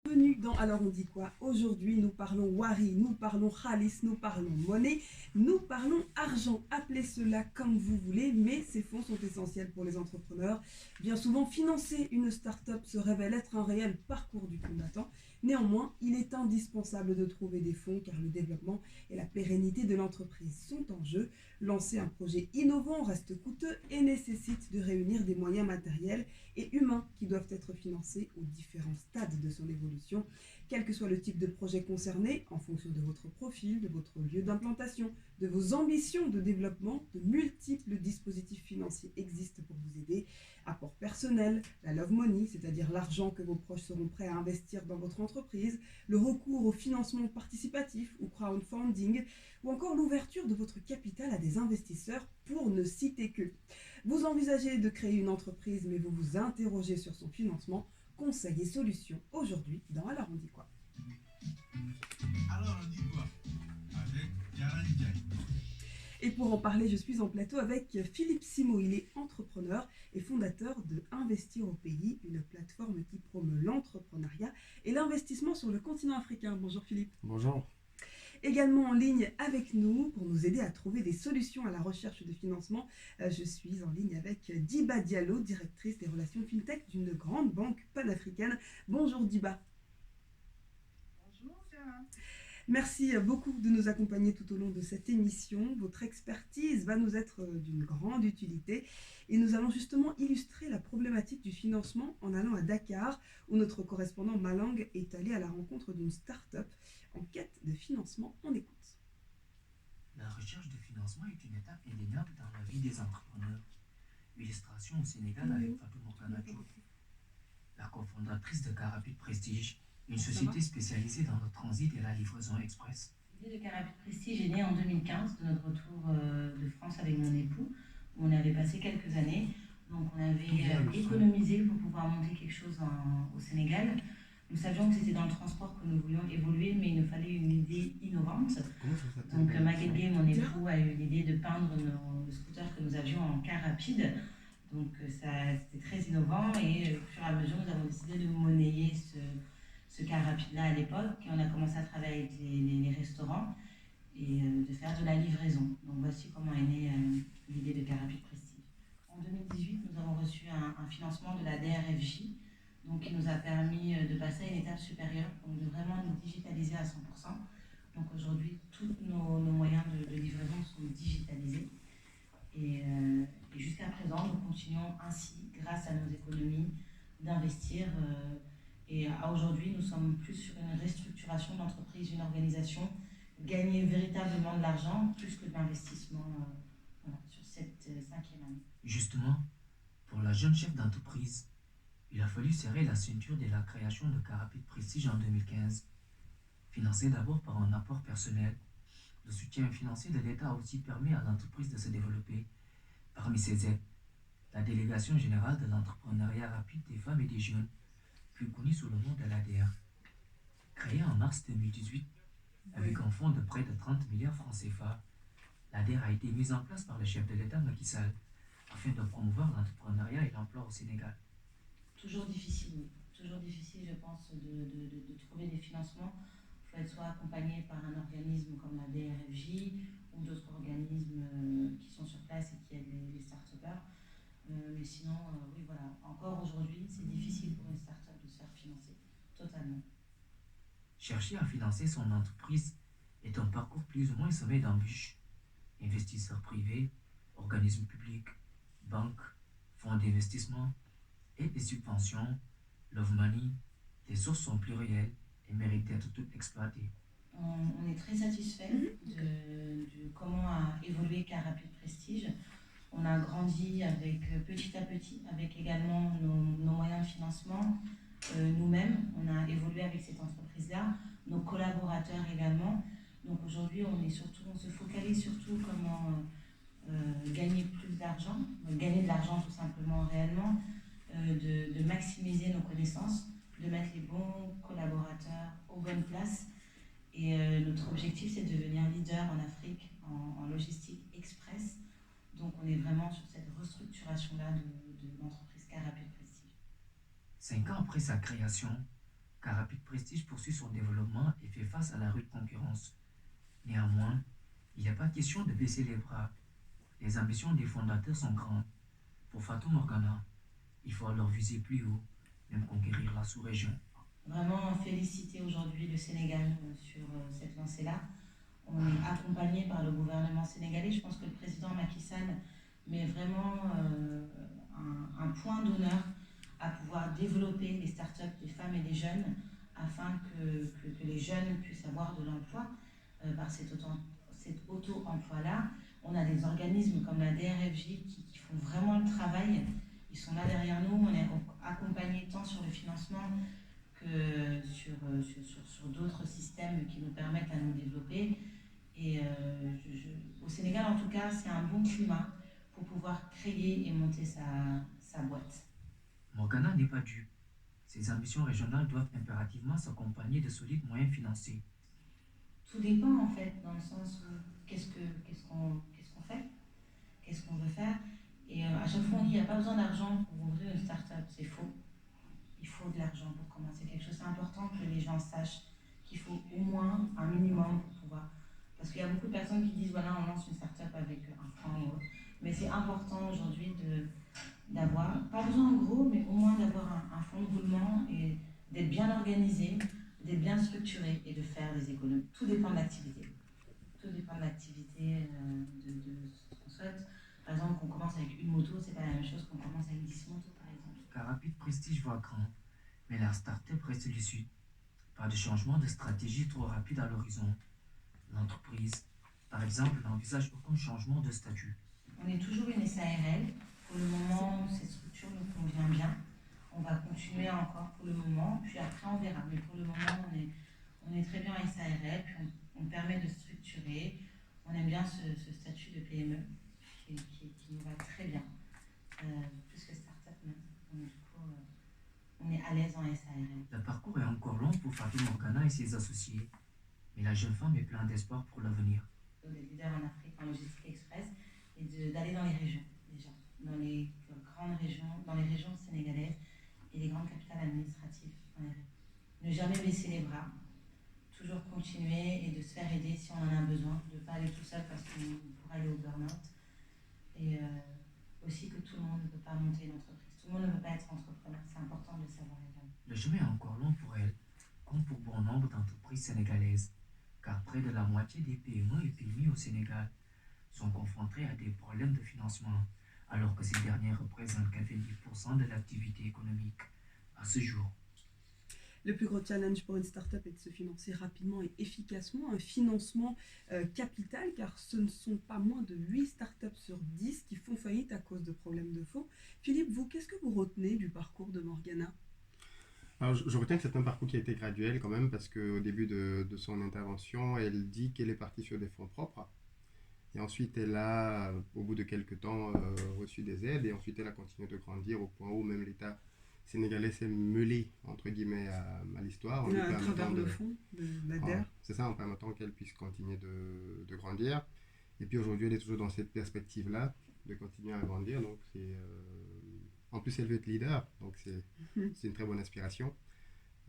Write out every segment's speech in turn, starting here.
Bienvenue dans Alors on dit quoi? Aujourd'hui nous parlons wari, nous parlons khalis, nous parlons monnaie, nous parlons argent. Appelez cela comme vous voulez, mais ces fonds sont essentiels pour les entrepreneurs. Bien souvent, financer une start-up se révèle être un réel parcours du combattant. Néanmoins, il est indispensable de trouver des fonds car le développement et la pérennité de l'entreprise sont en jeu. Lancer un projet innovant reste coûteux et nécessite de réunir des moyens matériels et humains qui doivent être financés aux différents stades de son évolution, quel que soit le type de projet concerné, en fonction de votre profil, de votre lieu d'implantation, de vos ambitions de développement, de multiples dispositifs financiers existent pour vous aider. Apport personnel, la love money, c'est-à-dire l'argent que vos proches seront prêts à investir dans votre entreprise, le recours au financement participatif ou crowdfunding, ou encore l'ouverture de votre capital à des investisseurs pour ne citer que. Vous envisagez de créer une entreprise mais vous vous interrogez sur son financement. Conseils et solutions aujourd'hui dans Alors on dit quoi? Alors on dit quoi? Avec Yaran Ndiaye. Et pour en parler, je suis en plateau avec Philippe Simo. Il est entrepreneur et fondateur de Investir au pays, une plateforme qui promeut l'entrepreneuriat et l'investissement sur le continent africain. Bonjour Philippe. Bonjour. Également en ligne avec nous pour nous aider à trouver des solutions à la recherche de financement, je suis en ligne avec Diba Diallo, directrice des relations FinTech d'une grande banque panafricaine. Bonjour Diba. Bonjour Sarah. Merci beaucoup de nous accompagner tout au long de cette émission. Votre expertise va nous être d'une grande utilité et nous allons justement illustrer la problématique du financement en allant à Dakar où notre correspondant Malang est allé à la rencontre d'une start-up en quête de financement. On écoute. La recherche de financement est une étape indéniable dans la vie des entrepreneurs. Illustration au Sénégal avec Fatou Morgana Diop, la cofondatrice de Carapid Prestige, une société spécialisée dans le transit et la livraison express. L'idée de Carapid Prestige est née en 2015 de notre retour de France avec mon époux, où on avait passé quelques années. Donc on avait économisé pour pouvoir monter quelque chose au Sénégal. Nous savions que c'était dans le transport que nous voulions évoluer, mais il nous fallait une idée innovante. Donc Maguette, mon époux, a eu l'idée de peindre le scooter que nous avions en car rapide. Donc c'était très innovant et au fur et à mesure, nous avons décidé de monnayer ce car rapide-là à l'époque. Et on a commencé à travailler avec les restaurants et de faire de la livraison. Donc voici comment est née l'idée de Car Rapide Prestige. En 2018, nous avons reçu un financement de la DRFJ, donc qui nous a permis de passer à une étape supérieure, donc de vraiment nous digitaliser à 100%. Donc aujourd'hui, tous nos moyens de livraison sont digitalisés. Et jusqu'à présent, nous continuons ainsi, grâce à nos économies, d'investir. Et à aujourd'hui, nous sommes plus sur une restructuration d'entreprise, une organisation, gagner véritablement de l'argent, plus que de l'investissement sur cette 5e année. Justement, pour la jeune chef d'entreprise, il a fallu serrer la ceinture dès la création de Carapid Prestige en 2015. Financé d'abord par un apport personnel, le soutien financier de l'État a aussi permis à l'entreprise de se développer. Parmi ces aides, la délégation générale de l'entrepreneuriat rapide des femmes et des jeunes, plus connue sous le nom de l'ADR. Créée en mars 2018, avec un fonds de près de 30 milliards francs CFA, l'ADR a été mise en place par le chef de l'État Macky Sall afin de promouvoir l'entrepreneuriat et l'emploi au Sénégal. Toujours difficile, je pense, de trouver des financements. Il faut être soit accompagné par un organisme comme la DRFJ ou d'autres organismes qui sont sur place et qui aident les start-upers. Mais sinon, oui, voilà. Encore aujourd'hui, c'est difficile pour une start-up de se faire financer totalement. Chercher à financer son entreprise est un parcours plus ou moins semé d'embûches. Investisseurs privés, organismes publics, banques, fonds d'investissement et des subventions, love money, les sources sont plurielles et méritent d'être toutes exploitées. On est très satisfait de comment a évolué Car Rapide Prestige. On a grandi petit à petit, avec également nos moyens de financement. Nous-mêmes, on a évolué avec cette entreprise-là, nos collaborateurs également. Donc aujourd'hui, on se focalise surtout comment gagner plus d'argent, gagner de l'argent tout simplement réellement, de maximiser nos connaissances, de mettre les bons collaborateurs aux bonnes places. Et notre objectif, c'est de devenir leader en Afrique en logistique express. Donc on est vraiment sur cette restructuration-là de l'entreprise Car Rapide Prestige. 5 ans après sa création, Carapid Prestige poursuit son développement et fait face à la rude concurrence. Néanmoins, il n'est pas question de baisser les bras. Les ambitions des fondateurs sont grandes. Pour Fatou Morgana, il faut alors viser plus haut, même conquérir la sous-région. Vraiment féliciter aujourd'hui le Sénégal sur cette lancée-là. On est accompagné par le gouvernement sénégalais. Je pense que le président Macky Sall met vraiment un point d'honneur à pouvoir développer les startups des femmes et des jeunes afin que les jeunes puissent avoir de l'emploi par cet auto-emploi-là. On a des organismes comme la DRFJ qui font vraiment le travail. Ils sont là derrière nous. On est accompagnés tant sur le financement que sur d'autres systèmes qui nous permettent à nous développer. Et au Sénégal, en tout cas, c'est un bon climat pour pouvoir créer et monter sa boîte. Morgana n'est pas dupe. Ses ambitions régionales doivent impérativement s'accompagner de solides moyens financiers. Tout dépend en fait, dans le sens où qu'est-ce qu'on fait, qu'est-ce qu'on veut faire. Et à chaque fois on dit il n'y a pas besoin d'argent pour ouvrir une start-up, c'est faux. Il faut de l'argent pour commencer quelque chose. C'est important que les gens sachent qu'il faut au moins un minimum pour pouvoir. Parce qu'il y a beaucoup de personnes qui disent voilà, on lance une start-up avec un franc ou autre. Mais c'est important aujourd'hui d'avoir, pas besoin en gros, mais au moins d'avoir un fonds de roulement et d'être bien organisé, d'être bien structuré et de faire des économies. Tout dépend de l'activité. Tout dépend de l'activité de ce qu'on souhaite. Par exemple, qu'on commence avec une moto, c'est pas la même chose qu'on commence avec 10 motos, par exemple. Carapid Prestige voit grand, mais la start-up reste lucide. Pas de changement de stratégie trop rapide à l'horizon. L'entreprise, par exemple, n'envisage aucun changement de statut. On est toujours une SARL. Pour le moment, cette structure nous convient bien. On va continuer encore pour le moment, puis après on verra. Mais pour le moment, on est très bien en SARL, puis on permet de structurer. On aime bien ce statut de PME qui nous va très bien. Plus que start-up même. Donc, du coup, on est à l'aise en SARL. Le parcours est encore long pour Fatou Morgana et ses associés, mais la jeune femme est pleine d'espoir pour l'avenir. On est leader en Afrique en logistique express et d'aller dans les régions déjà, dans les grandes régions, dans les régions sénégalaises et les grandes capitales administratives. Ne jamais baisser les bras, toujours continuer et de se faire aider si on en a besoin, de ne pas aller tout seul parce qu'on pourrait aller au burn-out. Et aussi que tout le monde ne peut pas monter une entreprise, tout le monde ne peut pas être entrepreneur, c'est important de le savoir également. Le chemin est encore long pour elle, comme pour bon nombre d'entreprises sénégalaises, car près de la moitié des PME et PMI au Sénégal sont confrontés à des problèmes de financement, alors que ces dernières représentent 90% de l'activité économique à ce jour. Le plus gros challenge pour une start-up est de se financer rapidement et efficacement, un financement capital, car ce ne sont pas moins de 8 startups sur 10 qui font faillite à cause de problèmes de fonds. Philippe, vous, qu'est-ce que vous retenez du parcours de Morgana ? Alors, je retiens que c'est un parcours qui a été graduel quand même, parce qu'au début de son intervention, elle dit qu'elle est partie sur des fonds propres. Et ensuite, elle a, au bout de quelques temps, reçu des aides. Et ensuite, elle a continué de grandir au point où même l'État sénégalais s'est mêlé, entre guillemets, à l'histoire. À travers le fonds de l'ADER. C'est ça, en permettant qu'elle puisse continuer de grandir. Et puis aujourd'hui, elle est toujours dans cette perspective-là, de continuer à grandir. Donc, en plus, elle veut être leader. Donc, c'est une très bonne aspiration.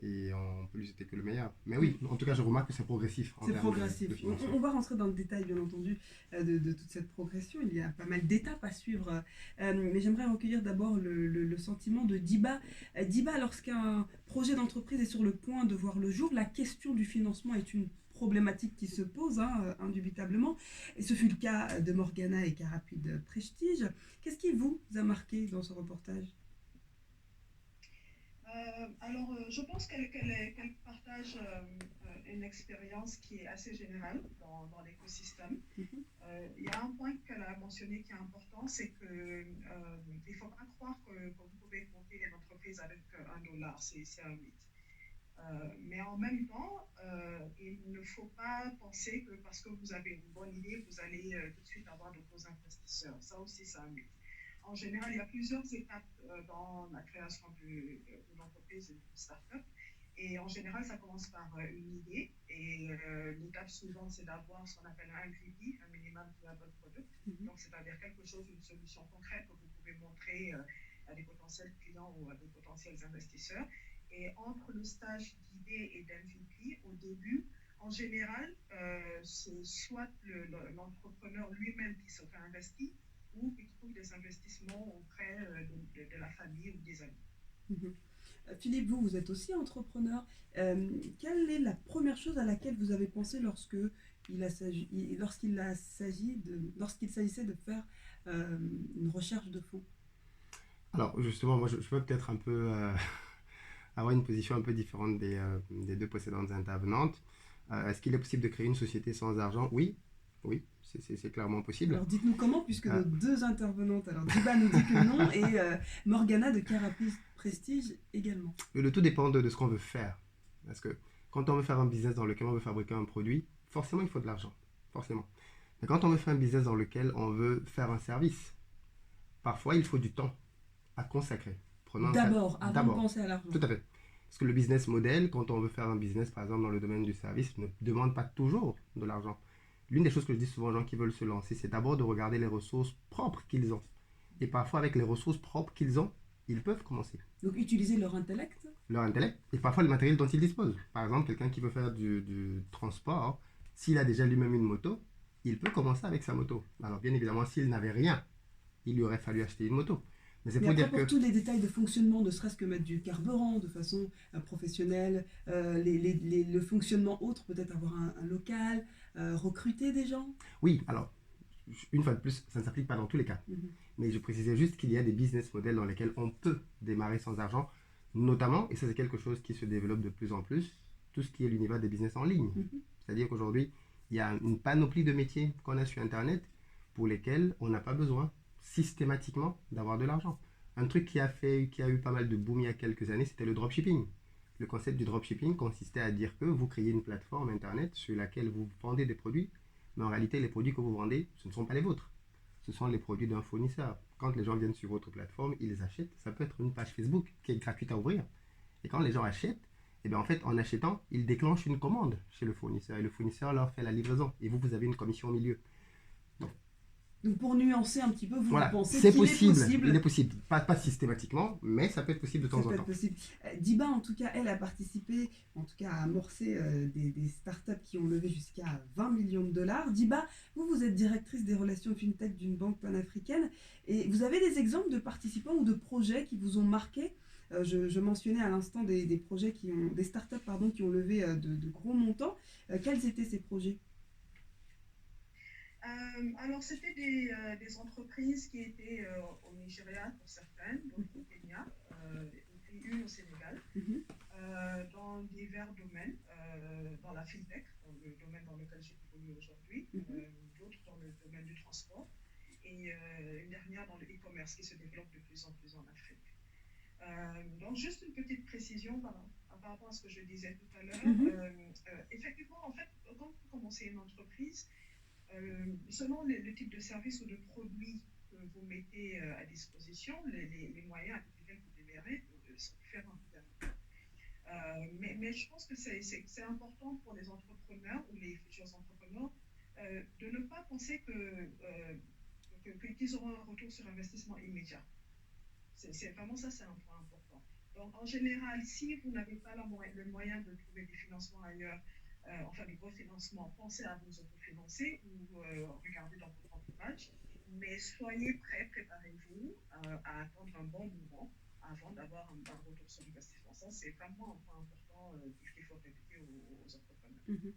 Et on peut lui souhaiter que le meilleur. Mais oui, en tout cas, je remarque que c'est progressif. C'est progressif. On va rentrer dans le détail, bien entendu, de toute cette progression. Il y a pas mal d'étapes à suivre. Mais j'aimerais recueillir d'abord le sentiment de Diba. Diba, lorsqu'un projet d'entreprise est sur le point de voir le jour, la question du financement est une problématique qui se pose, indubitablement. Et ce fut le cas de Morgana et Carapid Prestige. Qu'est-ce qui vous a marqué dans ce reportage ? Je pense qu'elle partage une expérience qui est assez générale dans l'écosystème. Il y a un point qu'elle a mentionné qui est important, c'est qu'il ne faut pas croire que vous pouvez monter une entreprise avec $1, c'est un mythe. Mais en même temps, il ne faut pas penser que parce que vous avez une bonne idée, vous allez tout de suite avoir de gros investisseurs. Ça aussi, c'est un mythe. En général, il y a plusieurs étapes dans la création d'une entreprise et d'une start-up. Et en général, ça commence par une idée. Et l'étape suivante, c'est d'avoir ce qu'on appelle un MVP, un minimum viable product. Donc, c'est-à-dire quelque chose, une solution concrète que vous pouvez montrer à des potentiels clients ou à des potentiels investisseurs. Et entre le stage d'idée et d'MVP, au début, en général, c'est soit l'entrepreneur lui-même qui se réinvestit ou qui trouve des investissements auprès de la famille ou des amis. Mhm. Philippe, vous êtes aussi entrepreneur. Quelle est la première chose à laquelle vous avez pensé lorsqu'il s'agissait de faire une recherche de fonds? Alors justement, moi je peux peut-être un peu avoir une position un peu différente des deux précédentes intervenantes. Est-ce qu'il est possible de créer une société sans argent? Oui, oui, c'est clairement possible. Alors dites-nous comment, puisque Euh, nos deux intervenantes, alors Diba nous dit que non, et Morgana de Carapace Prestige également. Le tout dépend de ce qu'on veut faire. Parce que quand on veut faire un business dans lequel on veut fabriquer un produit, forcément il faut de l'argent. Forcément. Mais quand on veut faire un business dans lequel on veut faire un service, parfois il faut du temps à consacrer. Prenons D'abord, avant de d'abord. penser à l'argent. Tout à fait. Parce que le business model, quand on veut faire un business, par exemple, dans le domaine du service, ne demande pas toujours de l'argent. L'une des choses que je dis souvent aux gens qui veulent se lancer, c'est d'abord de regarder les ressources propres qu'ils ont. Et parfois, avec les ressources propres qu'ils ont, ils peuvent commencer. Donc utiliser leur intellect. Leur intellect et parfois le matériel dont ils disposent. Par exemple, quelqu'un qui veut faire du transport, s'il a déjà lui-même une moto, il peut commencer avec sa moto. Alors, bien évidemment, s'il n'avait rien, il lui aurait fallu acheter une moto. Mais c'est Mais pour après, dire pour que... tous les détails de fonctionnement, ne serait-ce que mettre du carburant de façon professionnelle, le fonctionnement autre, peut-être avoir un local, recruter des gens. Oui, alors, une fois de plus, ça ne s'applique pas dans tous les cas. Mhm. Mais je précisais juste qu'il y a des business models dans lesquels on peut démarrer sans argent, notamment, et ça c'est quelque chose qui se développe de plus en plus, tout ce qui est l'univers des business en ligne. Mhm. C'est-à-dire qu'aujourd'hui, il y a une panoplie de métiers qu'on a sur Internet pour lesquels on n'a pas besoin systématiquement d'avoir de l'argent. Un truc qui a eu pas mal de boom il y a quelques années, c'était le dropshipping. Le concept du dropshipping consistait à dire que vous créez une plateforme Internet sur laquelle vous vendez des produits, mais en réalité, les produits que vous vendez, ce ne sont pas les vôtres. Ce sont les produits d'un fournisseur. Quand les gens viennent sur votre plateforme, ils achètent. Ça peut être une page Facebook qui est gratuite à ouvrir. Et quand les gens achètent, et bien en fait, en achetant, ils déclenchent une commande chez le fournisseur. Et le fournisseur leur fait la livraison. Et vous avez une commission au milieu. Donc pour nuancer un petit peu, vous Voilà, pensez c'est qu'il possible. est possible. Il est possible. Pas systématiquement, mais ça peut être possible de Ça temps peut en être temps. possible. Diba, en tout cas, elle a participé, en tout cas, à amorcer des startups qui ont levé jusqu'à 20 millions de dollars. Diba, vous êtes directrice des relations FinTech d'une banque panafricaine et vous avez des exemples de participants ou de projets qui vous ont marqué. Je mentionnais à l'instant des projets des startups pardon, qui ont levé de gros montants. Quels étaient ces projets? Alors, c'était des entreprises qui étaient au Nigeria pour certaines, d'autres au Kenya, et puis une au Sénégal, Mhm. dans divers domaines, dans la fintech, dans le domaine dans lequel j'évolue aujourd'hui, d'autres dans le domaine du transport, et une dernière dans le e-commerce qui se développe de plus en plus en Afrique. Donc, juste une petite précision par rapport à ce que je disais tout à l'heure. Effectivement, en fait, quand vous commencez une entreprise, selon le type de service ou de produit que vous mettez à disposition, les moyens avec lesquels vous démarrez sont différents. Mais je pense que c'est important pour les entrepreneurs ou les futurs entrepreneurs de ne pas penser qu'ils auront un retour sur investissement immédiat. C'est vraiment ça, c'est un point important. Donc, en général, si vous n'avez pas le moyen de trouver des financements ailleurs, enfin des gros financements, pensez à vous autofinancer ou regardez dans votre entourage. Mais soyez prêts, préparez-vous à attendre un bon moment avant d'avoir un retour sur investissement. Ça, c'est vraiment un point important qu'il faut répéter aux entrepreneurs.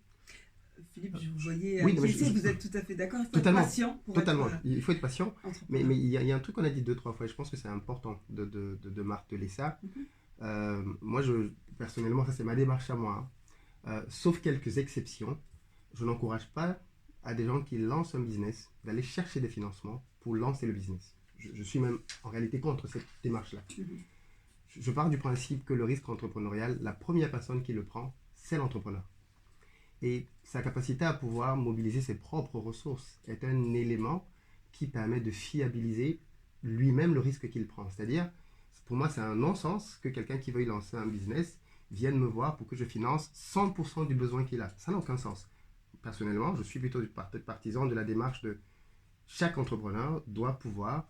Philippe, je vous voyais Oui, vous êtes tout à fait d'accord. Il faut Totalement. être patient pour Totalement. être Il faut être patient. Mais entrepreneur. il y a un truc qu'on a dit 2-3 fois, et je pense que c'est important de marteler ça. Moi, personnellement, ça c'est ma démarche à moi. Sauf quelques exceptions, je n'encourage pas à des gens qui lancent un business d'aller chercher des financements pour lancer le business. Je suis même en réalité contre cette démarche-là. Je pars du principe que le risque entrepreneurial, la première personne qui le prend, c'est l'entrepreneur. Et sa capacité à pouvoir mobiliser ses propres ressources est un élément qui permet de fiabiliser lui-même le risque qu'il prend. C'est-à-dire, pour moi, c'est un non-sens que quelqu'un qui veuille lancer un business vienne me voir pour que je finance 100% du besoin qu'il a. Ça n'a aucun sens. Personnellement, je suis plutôt partisan de la démarche de chaque entrepreneur doit pouvoir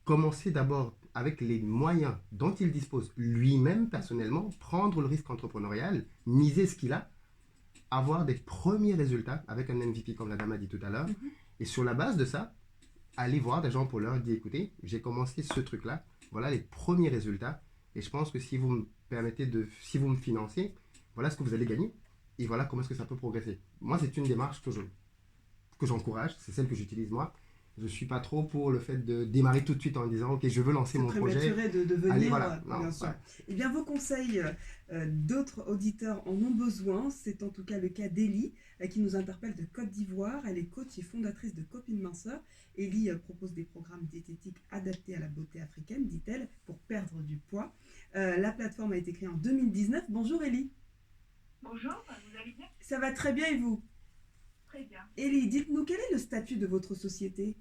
commencer d'abord avec les moyens dont il dispose lui-même personnellement, prendre le risque entrepreneurial, miser ce qu'il a, avoir des premiers résultats avec un MVP comme la dame a dit tout à l'heure, et sur la base de ça, aller voir des gens pour leur dire écoutez, j'ai commencé ce truc-là, voilà les premiers résultats, et je pense que si vous me permettez si vous me financez, voilà ce que vous allez gagner, et voilà comment est-ce que ça peut progresser. Moi, c'est une démarche que j'encourage, c'est celle que j'utilise moi. Je ne suis pas trop pour le fait de démarrer tout de suite en disant ok, je veux lancer mon projet. C'est prématuré de venir, allez, voilà. bien Non, sûr. ouais. Eh bien, vos conseils, d'autres auditeurs en ont besoin. C'est en tout cas le cas d'Élie, qui nous interpelle de Côte d'Ivoire. Elle est coach et fondatrice de Copine Minceur. Élie propose des programmes diététiques adaptés à la beauté africaine, dit-elle, pour perdre du poids. La plateforme a été créée en 2019. Bonjour Élie. Bonjour, vous allez bien? Ça va très bien et vous? Très bien. Élie, dites-nous quel est le statut de votre société?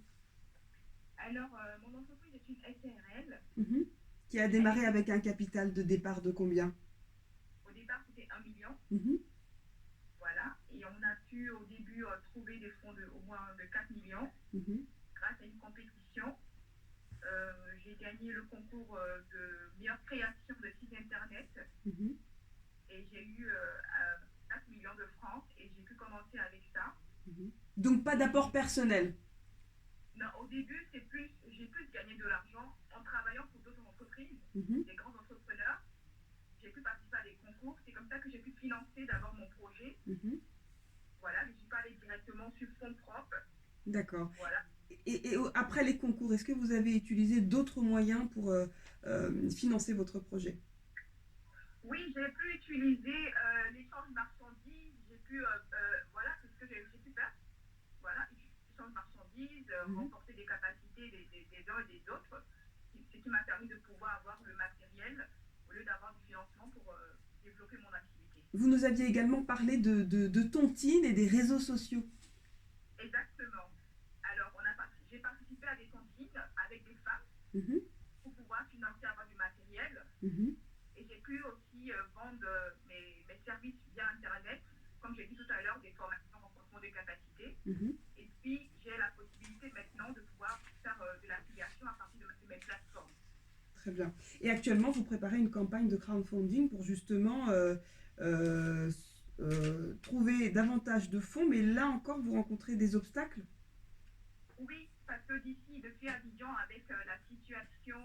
Alors, mon entreprise est une SARL. Qui a démarré avec un capital de départ de combien? Au départ, c'était 1 million. Voilà. Et on a pu, au début, trouver des fonds au moins de 4 millions grâce à une compétition. J'ai gagné le concours de meilleure création de site internet. Et j'ai eu 4 millions de francs et j'ai pu commencer avec ça. Donc, pas d'apport personnel? Non, au début, j'ai plus gagné de l'argent en travaillant pour d'autres entreprises, des grands entrepreneurs. J'ai pu participer à des concours. C'est comme ça que j'ai pu financer d'abord mon projet. Voilà, je ne suis pas allée directement sur fonds propres. D'accord. Voilà. Et après les concours, est-ce que vous avez utilisé d'autres moyens pour financer votre projet? Oui, j'ai pu utiliser l'échange de marchandises. J'ai pu, voilà, c'est ce que j'ai pu faire. Voilà, échange de marchandises, renforcer des capacités des uns et des autres, ce qui m'a permis de pouvoir avoir le matériel au lieu d'avoir du financement pour développer mon activité. Vous nous aviez également parlé de tontines et des réseaux sociaux. Exactement. Alors, j'ai participé à des tontines avec des femmes pour pouvoir financer, avoir du matériel. Et j'ai pu aussi vendre mes services via Internet, comme j'ai dit tout à l'heure, des formations renforcement des capacités. Et puis, j'ai la possibilité maintenant de pouvoir faire de l'affiliation à partir de mes plateformes. Très bien. Et actuellement, vous préparez une campagne de crowdfunding pour justement trouver davantage de fonds, mais là encore, vous rencontrez des obstacles? Oui, parce que depuis Abidjan, avec la situation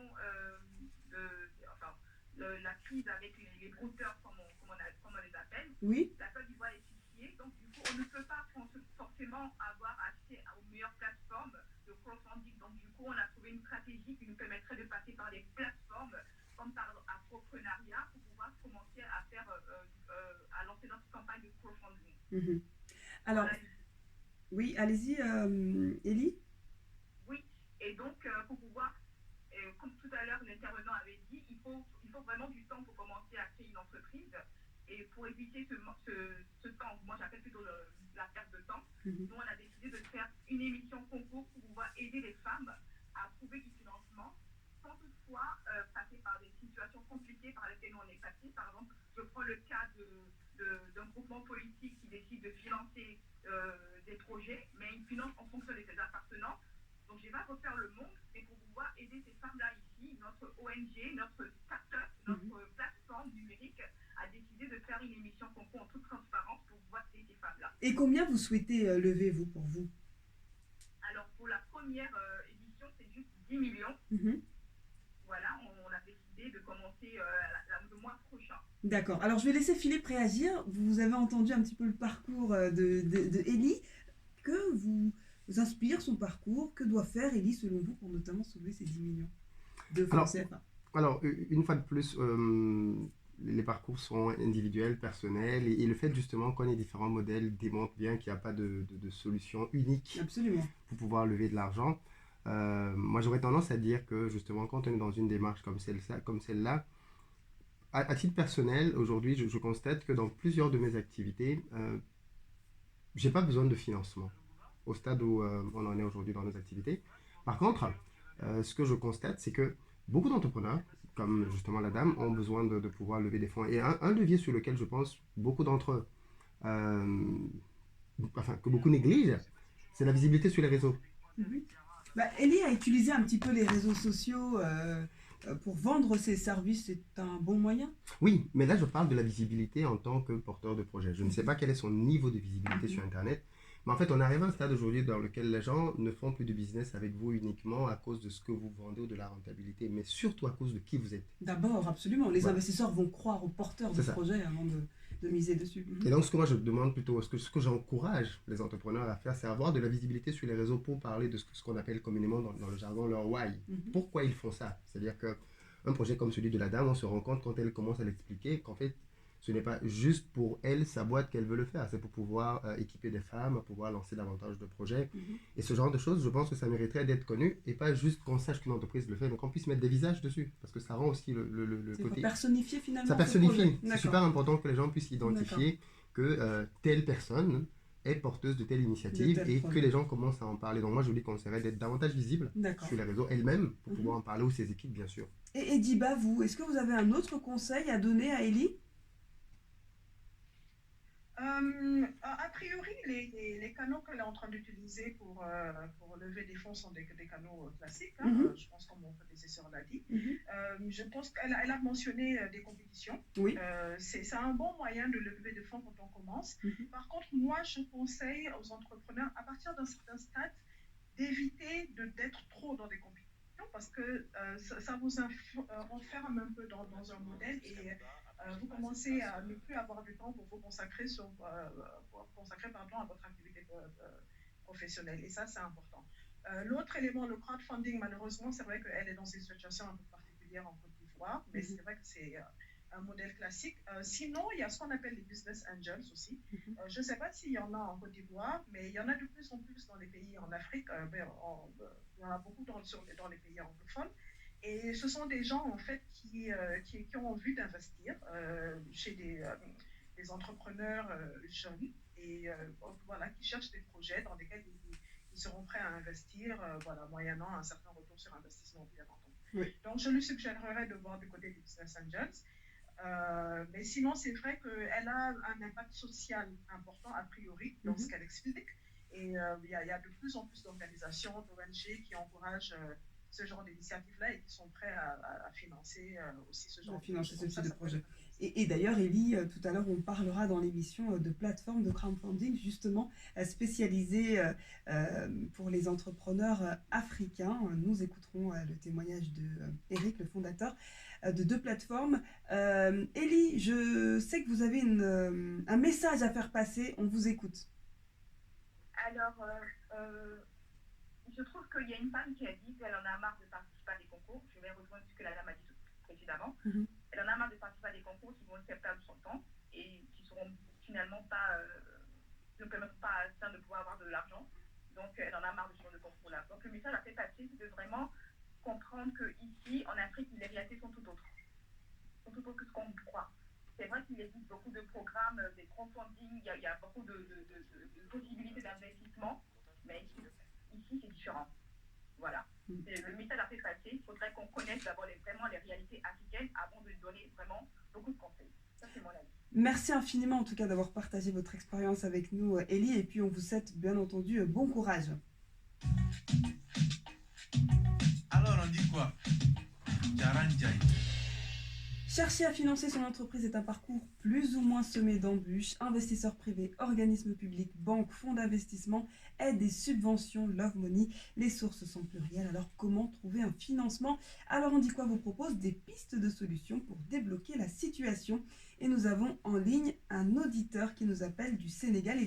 la crise avec les brouteurs, comme on les appelle, oui. La Côte d'Ivoire est située, donc du coup, on ne peut pas forcément avoir accès aux meilleures plateformes de crowdfunding. Donc du coup, on a trouvé une stratégie qui nous permettrait de passer par des plateformes comme par Afroprenariat pour pouvoir commencer à faire, à lancer notre campagne de crowdfunding. Alors, voilà. Oui, allez-y, Élie. Oui, et donc pour pouvoir, comme tout à l'heure l'intervenant avait dit, il faut vraiment du temps pour commencer à créer une entreprise. Et pour éviter ce temps, moi j'appelle plutôt la perte de temps, nous on a décidé de faire une émission concours pour pouvoir aider les femmes à trouver du financement sans toutefois passer par des situations compliquées par lesquelles on est passé. Par exemple, je prends le cas d'un groupement politique qui décide de financer des projets, mais il finance en fonction de ses appartenances. Donc je vais refaire le monde, mais pour pouvoir aider ces femmes-là ici, notre ONG, notre start-up, notre plateforme numérique a décidé de faire une émission concours en toute transparence pour pouvoir aider ces femmes-là. Et combien vous souhaitez lever, vous, pour vous? Alors pour la première édition, c'est juste 10 millions. Voilà, on a décidé de commencer le mois prochain. D'accord. Alors je vais laisser Philippe réagir. Vous avez entendu un petit peu le parcours de Élie. Que vous inspire son parcours? Que doit faire Élie, selon vous, pour notamment soulever ces 10 millions de francs CFA? Alors, une fois de plus, les parcours sont individuels, personnels, et le fait justement qu'on ait différents modèles démontre bien qu'il n'y a pas de solution unique. Absolument. Pour pouvoir lever de l'argent. Moi, j'aurais tendance à dire que justement, quand on est dans une démarche comme celle-là, à titre personnel, aujourd'hui, je constate que dans plusieurs de mes activités, j'ai pas besoin de financement au stade où on en est aujourd'hui dans nos activités. Par contre, ce que je constate, c'est que beaucoup d'entrepreneurs, comme justement la dame, ont besoin de pouvoir lever des fonds. Et un levier sur lequel je pense beaucoup d'entre eux, que beaucoup négligent, c'est la visibilité sur les réseaux. Élie a utilisé un petit peu les réseaux sociaux pour vendre ses services, c'est un bon moyen? Oui, mais là, je parle de la visibilité en tant que porteur de projet. Je ne sais pas quel est son niveau de visibilité sur Internet, mais en fait, on arrive à un stade aujourd'hui dans lequel les gens ne font plus de business avec vous uniquement à cause de ce que vous vendez ou de la rentabilité, mais surtout à cause de qui vous êtes. D'abord, absolument. Les Voilà. investisseurs vont croire aux porteurs de C'est ça. projet avant de miser dessus. Et donc, ce que moi je demande plutôt, ce que j'encourage les entrepreneurs à faire, c'est avoir de la visibilité sur les réseaux pour parler de ce qu'on appelle communément dans le jargon leur why. Pourquoi ils font ça? C'est-à-dire qu'un projet comme celui de la dame, on se rend compte quand elle commence à l'expliquer qu'en fait, ce n'est pas juste pour elle, sa boîte, qu'elle veut le faire. C'est pour pouvoir équiper des femmes, pouvoir lancer davantage de projets. Et ce genre de choses, je pense que ça mériterait d'être connu et pas juste qu'on sache qu'une entreprise le fait, mais qu'on puisse mettre des visages dessus. Parce que ça rend aussi le C'est côté... personnifier finalement. Ça ce personnifie. projet. C'est D'accord. super important que les gens puissent identifier que telle personne est porteuse de telle initiative De tel et projet. que les gens commencent à en parler. Donc moi, je lui conseillerais d'être davantage visible D'accord. sur les réseaux elle-même pour pouvoir en parler, ou ses équipes, bien sûr. Et Diba, vous, est-ce que vous avez un autre conseil à donner à Ellie? A priori, les canaux qu'elle est en train d'utiliser pour lever des fonds sont des canaux classiques, je pense comme mon prédécesseur l'a dit. Je pense qu'elle a mentionné des compétitions. Oui. C'est un bon moyen de lever des fonds quand on commence. Par contre, moi, je conseille aux entrepreneurs, à partir d'un certain stade, d'éviter d'être trop dans des compétitions parce que ça vous enferme un peu dans un modèle et vous commencez à ne plus avoir du temps pour vous consacrer, à votre activité professionnelle. Et ça, c'est important. L'autre élément, le crowdfunding, malheureusement, c'est vrai qu'elle est dans une situation un peu particulière en Côte d'Ivoire, mais c'est vrai que c'est un modèle classique. Sinon, il y a ce qu'on appelle les business angels aussi. Je ne sais pas s'il y en a en Côte d'Ivoire, mais il y en a de plus en plus dans les pays en Afrique. Il y en a beaucoup dans les pays anglophones. Et ce sont des gens en fait qui ont envie d'investir chez des entrepreneurs jeunes et voilà, qui cherchent des projets dans lesquels ils seront prêts à investir moyennant un certain retour sur investissement, bien entendu. Oui. Donc je lui suggérerais de voir du côté des business angels. Mais sinon, c'est vrai qu'elle a un impact social important a priori dans ce qu'elle explique. Et il y a de plus en plus d'organisations, d'ONG qui encouragent ce genre d'initiatives-là et qui sont prêts à financer aussi ce genre de projet. Et d'ailleurs, Ellie, tout à l'heure, on parlera dans l'émission de plateformes de crowdfunding, justement, spécialisées pour les entrepreneurs africains. Nous écouterons le témoignage de Eric, le fondateur de deux plateformes. Ellie, je sais que vous avez un message à faire passer. On vous écoute. Alors, je trouve qu'il y a une femme qui a dit qu'elle en a marre de participer à des concours. Je vais rejoindre ce que la dame a dit précédemment. Elle en a marre de participer à des concours qui vont lui faire perdre son temps et qui seront finalement ne permettront pas à certains de pouvoir avoir de l'argent. Donc, elle en a marre de ce genre de concours-là. Donc, le message a fait passer, c'est de vraiment comprendre qu'ici, en Afrique, les réalités sont tout autres. Sont tout autres que ce qu'on croit. C'est vrai qu'il existe beaucoup de programmes, des crowdfunding, il y a beaucoup de possibilités d'investissement, mais ici c'est différent. Voilà. Le message a fait passer, il faudrait qu'on connaisse d'abord vraiment les réalités africaines avant de donner vraiment beaucoup de conseils. Ça, c'est mon avis. Merci infiniment en tout cas d'avoir partagé votre expérience avec nous, Ellie, et puis on vous souhaite bien entendu bon courage. Alors on dit quoi? Jaranjai. Chercher à financer son entreprise est un parcours plus ou moins semé d'embûches. Investisseurs privés, organismes publics, banques, fonds d'investissement, aides et subventions, love money. Les sources sont plurielles, alors comment trouver un financement? Alors On dit quoi vous propose des pistes de solutions pour débloquer la situation. Et nous avons en ligne un auditeur qui nous appelle du Sénégal.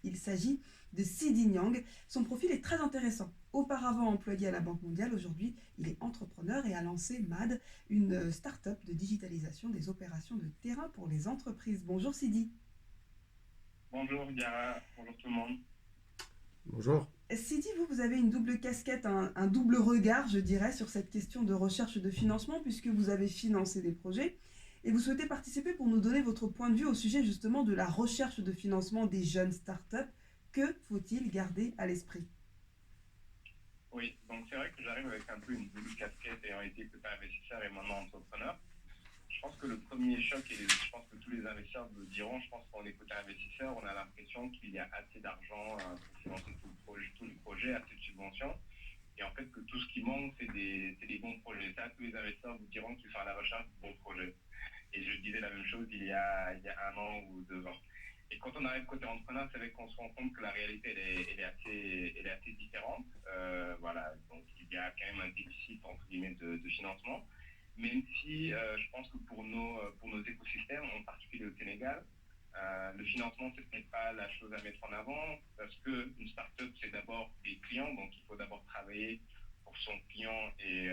Il s'agit de Sidi Nyang. Son profil est très intéressant. Auparavant employé à la Banque mondiale, aujourd'hui il est entrepreneur et a lancé MAD, une start-up de digitalisation des opérations de terrain pour les entreprises. Bonjour Sidi. Bonjour Yara, bonjour tout le monde. Bonjour. Sidi, vous avez une double casquette, un double regard, je dirais, sur cette question de recherche de financement, puisque vous avez financé des projets et vous souhaitez participer pour nous donner votre point de vue au sujet justement de la recherche de financement des jeunes start-up. Que faut-il garder à l'esprit? Oui, donc c'est vrai que j'arrive avec un peu une double casquette ayant été peut-être investisseur et maintenant entrepreneur. Je pense que le premier choc, et je pense que tous les investisseurs le diront, je pense qu'on est côté investisseur, on a l'impression qu'il y a assez d'argent pour financer tout le projet, assez de subventions. et en fait que tout ce qui manque, c'est des bons projets. Ça, tous les investisseurs vous diront qu'ils sont à la recherche de bons projets. Et je disais la même chose il y a 1 an ou 2 ans. Et quand on arrive côté entrepreneur, c'est vrai qu'on se rend compte que la réalité, elle est assez différente. Voilà, donc il y a quand même un déficit, entre guillemets, de financement. Même si je pense que pour nos écosystèmes, en particulier au Sénégal, le financement, ce n'est pas la chose à mettre en avant, parce qu'une start-up, c'est d'abord des clients, donc il faut d'abord travailler pour son client et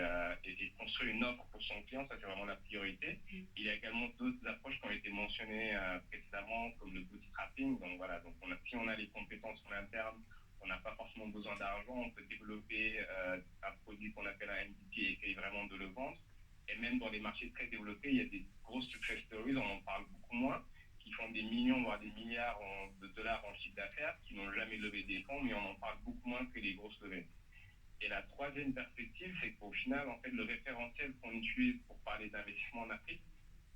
construire une offre pour son client, ça c'est vraiment la priorité. Il y a également d'autres approches qui ont été mentionnées précédemment, comme le bootstrapping. Donc voilà, donc si on a les compétences en interne, on n'a pas forcément besoin d'argent, on peut développer un produit qu'on appelle un MVP et essayer vraiment de le vendre. Et même dans les marchés très développés, il y a des grosses success stories, on en parle beaucoup moins, qui font des millions, voire des milliards de dollars en chiffre d'affaires, qui n'ont jamais levé des fonds, mais on en parle beaucoup moins que les grosses levées. Et la troisième perspective, c'est qu'au final, en fait, le référentiel qu'on utilise pour parler d'investissement en Afrique,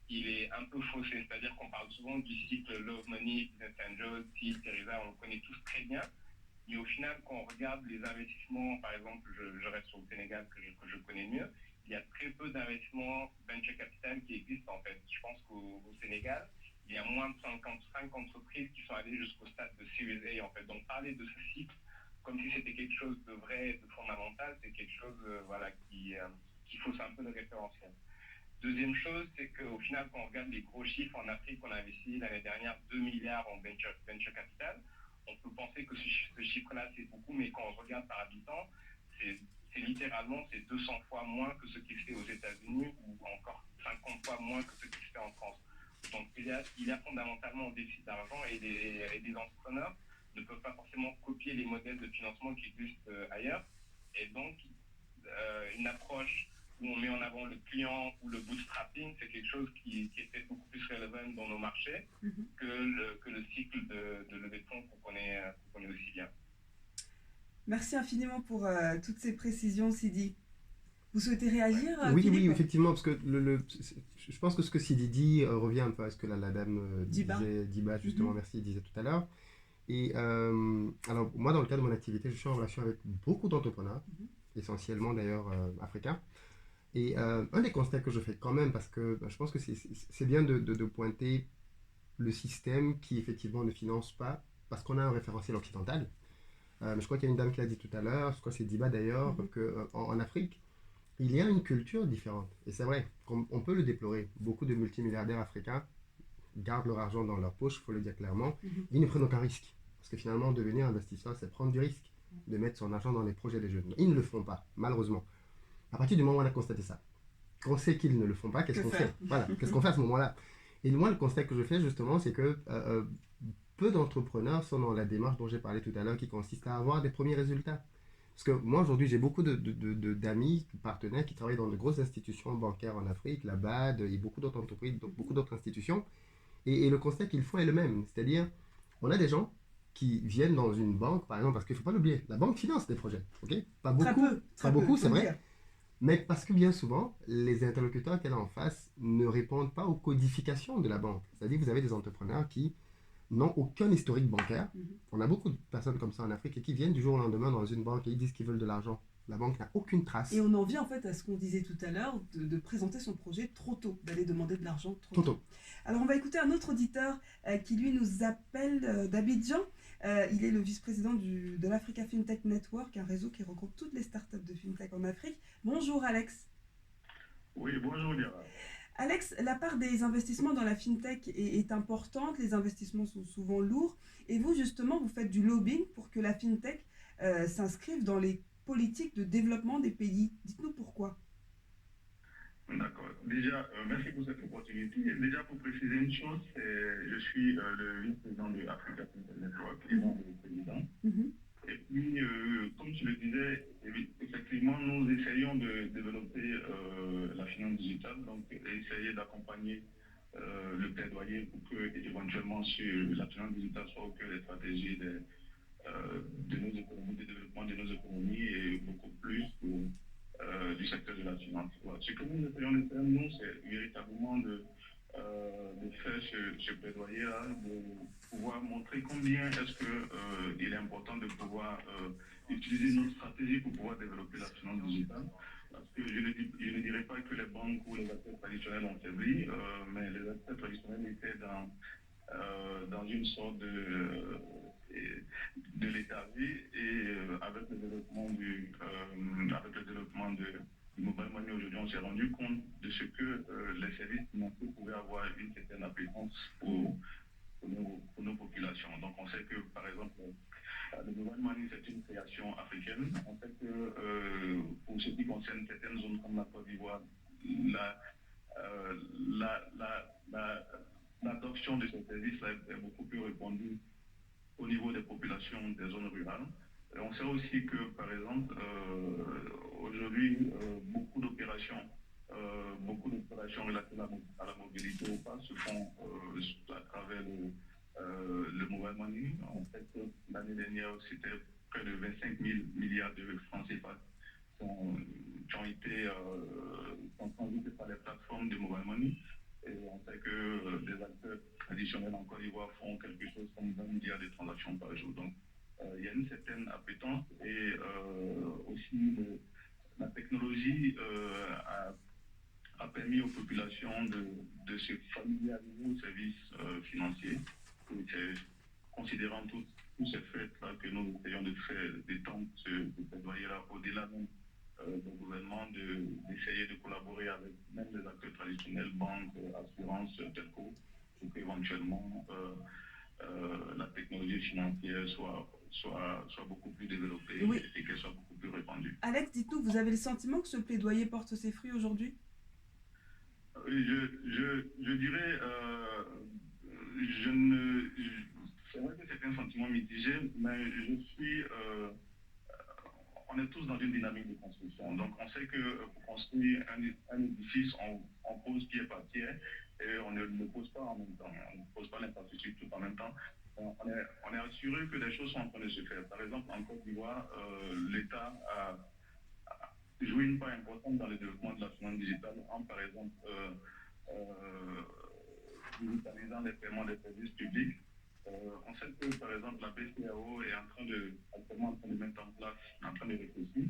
il est un peu faussé. C'est-à-dire qu'on parle souvent du cycle Love Money, Business Angel, Seed, Teresa, on le connaît tous très bien. Mais au final, quand on regarde les investissements, par exemple, je reste sur le Sénégal que je connais mieux, il y a très peu d'investissements venture capital qui existent en fait. Je pense qu'au Sénégal, il y a moins de 55 entreprises qui sont allées jusqu'au stade de Series A en fait. Donc parler de ce cycle comme si c'était quelque chose de vrai, de fondamental, c'est quelque chose voilà, qui fausse un peu le référentiel. Deuxième chose, c'est qu'au final, quand on regarde les gros chiffres en Afrique, on a investi l'année dernière 2 milliards en venture capital. On peut penser que ce chiffre-là, c'est beaucoup, mais quand on regarde par habitant, c'est littéralement 200 fois moins que ce qui se fait aux États-Unis ou encore 50 fois moins que ce qui se fait en France. Donc il y a fondamentalement un déficit d'argent et des entrepreneurs ne peuvent pas forcément copier les modèles de financement qui existent ailleurs. Et donc, une approche où on met en avant le client ou le bootstrapping, c'est quelque chose qui est peut-être beaucoup plus relevant dans nos marchés que le cycle de levée de fonds qu'on connaît aussi bien. Merci infiniment pour toutes ces précisions, Sidi. Vous souhaitez réagir, Oui, Philippe? oui, effectivement, parce que je pense que ce que Sidi dit revient un peu à ce que la dame Diba, justement, merci, disait tout à l'heure. Et alors, moi, dans le cadre de mon activité, je suis en relation avec beaucoup d'entrepreneurs, essentiellement d'ailleurs africains. Et un des constats que je fais quand même, parce que je pense que c'est bien de pointer le système qui effectivement ne finance pas, parce qu'on a un référentiel occidental. Je crois qu'il y a une dame qui l'a dit tout à l'heure, je crois que c'est Diba d'ailleurs, qu'en Afrique, il y a une culture différente. Et c'est vrai, on peut le déplorer. Beaucoup de multimilliardaires africains gardent leur argent dans leur poche, il faut le dire clairement. Ils ne prennent aucun risque. Parce que finalement, devenir investisseur, c'est prendre du risque, de mettre son argent dans les projets des jeunes. Ils ne le font pas, malheureusement. À partir du moment où on a constaté ça, qu'on sait qu'ils ne le font pas, qu'est-ce qu'on fait? Voilà, qu'est-ce qu'on fait à ce moment-là? Et moi, le constat que je fais justement, c'est que peu d'entrepreneurs sont dans la démarche dont j'ai parlé tout à l'heure, qui consiste à avoir des premiers résultats. Parce que moi, aujourd'hui, j'ai beaucoup d'amis, partenaires qui travaillent dans de grosses institutions bancaires en Afrique, la BAD, et beaucoup d'autres entreprises, beaucoup d'autres institutions. Et le constat qu'ils font est le même. C'est-à-dire, on a des gens qui viennent dans une banque, par exemple, parce qu'il ne faut pas l'oublier, la banque finance des projets. Okay, pas beaucoup, c'est vrai. Mais parce que bien souvent, les interlocuteurs qu'elle a en face ne répondent pas aux codifications de la banque. C'est-à-dire que vous avez des entrepreneurs qui n'ont aucun historique bancaire. On a beaucoup de personnes comme ça en Afrique et qui viennent du jour au lendemain dans une banque et ils disent qu'ils veulent de l'argent. La banque n'a aucune trace. Et on en vient en fait à ce qu'on disait tout à l'heure, de présenter son projet trop tôt, d'aller demander de l'argent trop tôt. Alors on va écouter un autre auditeur qui lui nous appelle d'Abidjan. Il est le vice-président de l'Africa FinTech Network, un réseau qui regroupe toutes les startups de FinTech en Afrique. Bonjour Alex. Oui, bonjour Léa. Alex, la part des investissements dans la FinTech est importante, les investissements sont souvent lourds, et vous justement, vous faites du lobbying pour que la FinTech s'inscrive dans les politiques de développement des pays. Dites-nous pourquoi. D'accord. Déjà, merci pour cette opportunité. Déjà, pour préciser une chose, je suis le vice-président de Africa FinTech Network et non le président. Et puis, comme tu le disais, effectivement, nous essayons de développer la finance digitale, donc essayer d'accompagner le plaidoyer pour que, éventuellement, sur la finance digitale soit au cœur des stratégies de nos économies, du développement de nos économies et beaucoup plus du secteur de la finance. Voilà. Ce que nous essayons de faire, nous, c'est véritablement de faire ce plaidoyer-là, de pouvoir montrer combien est-ce que il est important de pouvoir utiliser nos stratégies pour pouvoir développer la finance digitale. Parce que je ne dirais pas que les banques ou les acteurs traditionnels ont faibli, mais les acteurs traditionnels étaient dans une sorte de léthargie et avec le développement du mobile money aujourd'hui, on s'est rendu compte de ce que les services financiers pouvaient avoir une certaine appétence pour nos populations. Donc on sait que par exemple le mobile money c'est une création africaine. On sait que pour ce qui concerne certaines zones comme la Côte d'Ivoire, l'adoption de ces services est beaucoup plus répandue au niveau des populations des zones rurales. Et on sait aussi que, par exemple, aujourd'hui, beaucoup d'opérations relatives à la mobilité ou pas se font à travers le mobile money. En fait, l'année dernière, c'était près de 25 000 milliards de francs CFA qui ont été transités par les plateformes de mobile money. Et on sait que des acteurs traditionnels en Côte d'Ivoire font quelque chose comme 20 milliards de transactions par jour. Donc, il y a une certaine appétence et aussi la technologie a permis aux populations de se familiariser aux services financiers. Considérant tous ces faits-là que nous essayons de faire, d'étendre ce plaidoyer-là au-delà même du gouvernement, d'essayer de collaborer avec même les acteurs traditionnels, banques, assurances, telco, pour qu'éventuellement la technologie financière soit beaucoup plus développée et qu'elle soit beaucoup plus répandue. Alex, dites-nous, vous avez le sentiment que ce plaidoyer porte ses fruits aujourd'hui? Je dirais, c'est vrai que c'est un sentiment mitigé, mais on est tous dans une dynamique de construction. Donc, on sait que pour construire un édifice, on pose pied par pied et on ne le pose pas en même temps. On ne pose pas l'infrastructure tout en même temps. On est assuré que des choses sont en train de se faire. Par exemple, en Côte d'Ivoire, l'État a joué une part importante dans le développement de la finance digitale en, par exemple, digitalisant les paiements des services publics. On sait que, par exemple, la BCAO est actuellement en train de mettre en place, en train de réfléchir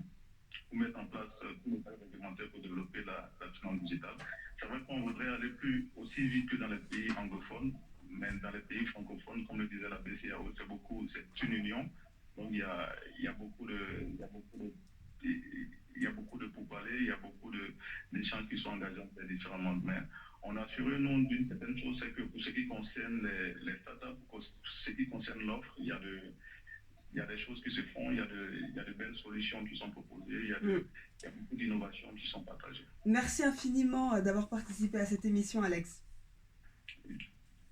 pour mettre en place tous les cadres réglementaires pour développer la finance digitale. C'est vrai qu'on voudrait aller aussi vite que dans les pays anglophones, mais dans les pays francophones, comme le disait la BCAO, c'est une union. Donc il y a beaucoup de pourparlers, il y a beaucoup d'échanges qui sont engagés entre les différents mondes. Mais on a assuré, nous, d'une certaine chose, c'est que pour ce qui concerne les startups, pour ce qui concerne l'offre, il y a des choses qui se font, il y a de belles solutions qui sont proposées, il y a beaucoup d'innovations qui sont partagées. Merci infiniment d'avoir participé à cette émission, Alex.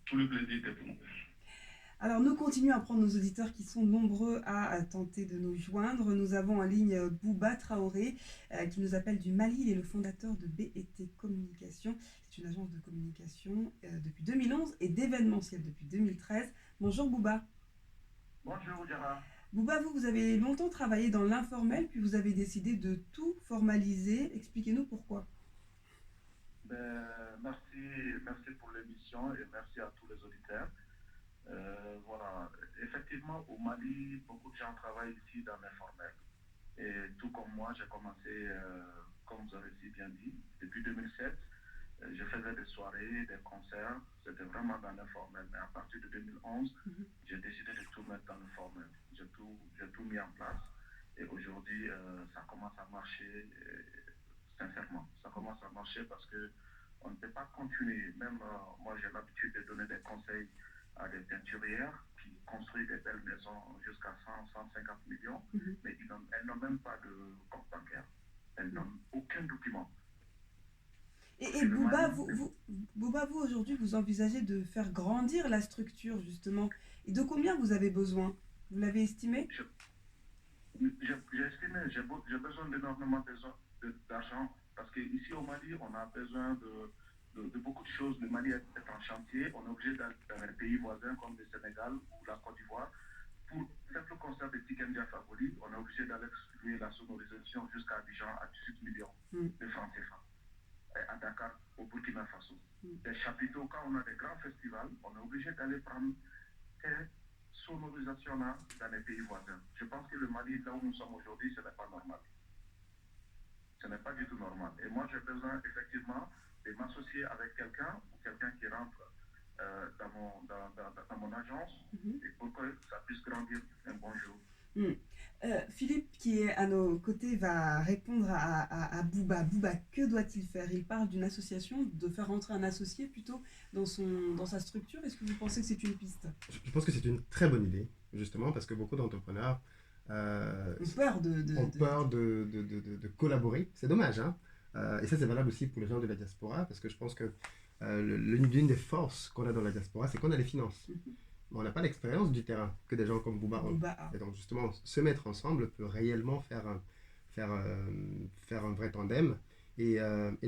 Tout le plaisir était pour nous. Alors, nous continuons à prendre nos auditeurs qui sont nombreux à tenter de nous joindre. Nous avons en ligne Bouba Traoré qui nous appelle du Mali. Il est le fondateur de BET Communication. C'est une agence de communication depuis 2011 et d'événementiel depuis 2013. Bonjour Bouba. Bonjour Gérard. Bouba, vous avez longtemps travaillé dans l'informel, puis vous avez décidé de tout formaliser. Expliquez-nous pourquoi. Merci pour l'émission et merci à tous les auditeurs. Voilà, effectivement, au Mali, beaucoup de gens travaillent ici dans l'informel. Et tout comme moi, j'ai commencé, comme vous avez si bien dit, depuis 2007. Je faisais des soirées, des concerts, c'était vraiment dans l'informel. Mais à partir de 2011, j'ai décidé de tout mettre dans l'informel. J'ai tout mis en place. Et aujourd'hui, ça commence à marcher, sincèrement. Ça commence à marcher parce qu'on ne peut pas continuer. Même moi, j'ai l'habitude de donner des conseils à des teinturières qui construisent des belles maisons jusqu'à 100, 150 millions, mais elles n'ont même pas de compte bancaire. Elles n'ont aucun document. Et Bouba, vous aujourd'hui, vous envisagez de faire grandir la structure, justement. Et de combien vous avez besoin? Vous l'avez estimé? J'ai estimé, j'ai besoin d'énormément d'argent, parce qu'ici au Mali, on a besoin de beaucoup de choses. Le Mali est en chantier, on est obligé d'aller dans les pays voisins comme le Sénégal ou la Côte d'Ivoire. Pour faire le concert de Tikendia Favori, on est obligé d'aller distribuer la sonorisation jusqu'à Abidjan à 18 millions de francs CFA. à Dakar, au Burkina Faso. Des chapiteaux, quand on a des grands festivals, on est obligé d'aller prendre ces sonorisations-là dans les pays voisins. Je pense que le Mali, là où nous sommes aujourd'hui, ce n'est pas normal. Ce n'est pas du tout normal. Et moi, j'ai besoin effectivement de m'associer avec quelqu'un ou quelqu'un qui rentre dans mon agence et pour que ça puisse grandir un bon jour. Philippe, qui est à nos côtés, va répondre à Bouba. Bouba, que doit-il faire? Il parle d'une association, de faire rentrer un associé plutôt dans sa structure. Est-ce que vous pensez que c'est une piste? Je pense que c'est une très bonne idée, justement, parce que beaucoup d'entrepreneurs ont peur de collaborer. C'est dommage, hein? Et ça, c'est valable aussi pour les gens de la diaspora, parce que je pense que l'une des forces qu'on a dans la diaspora, c'est qu'on a les finances. Mais on n'a pas l'expérience du terrain que des gens comme Bouba ont. Et donc, justement, se mettre ensemble peut réellement faire un vrai tandem. Et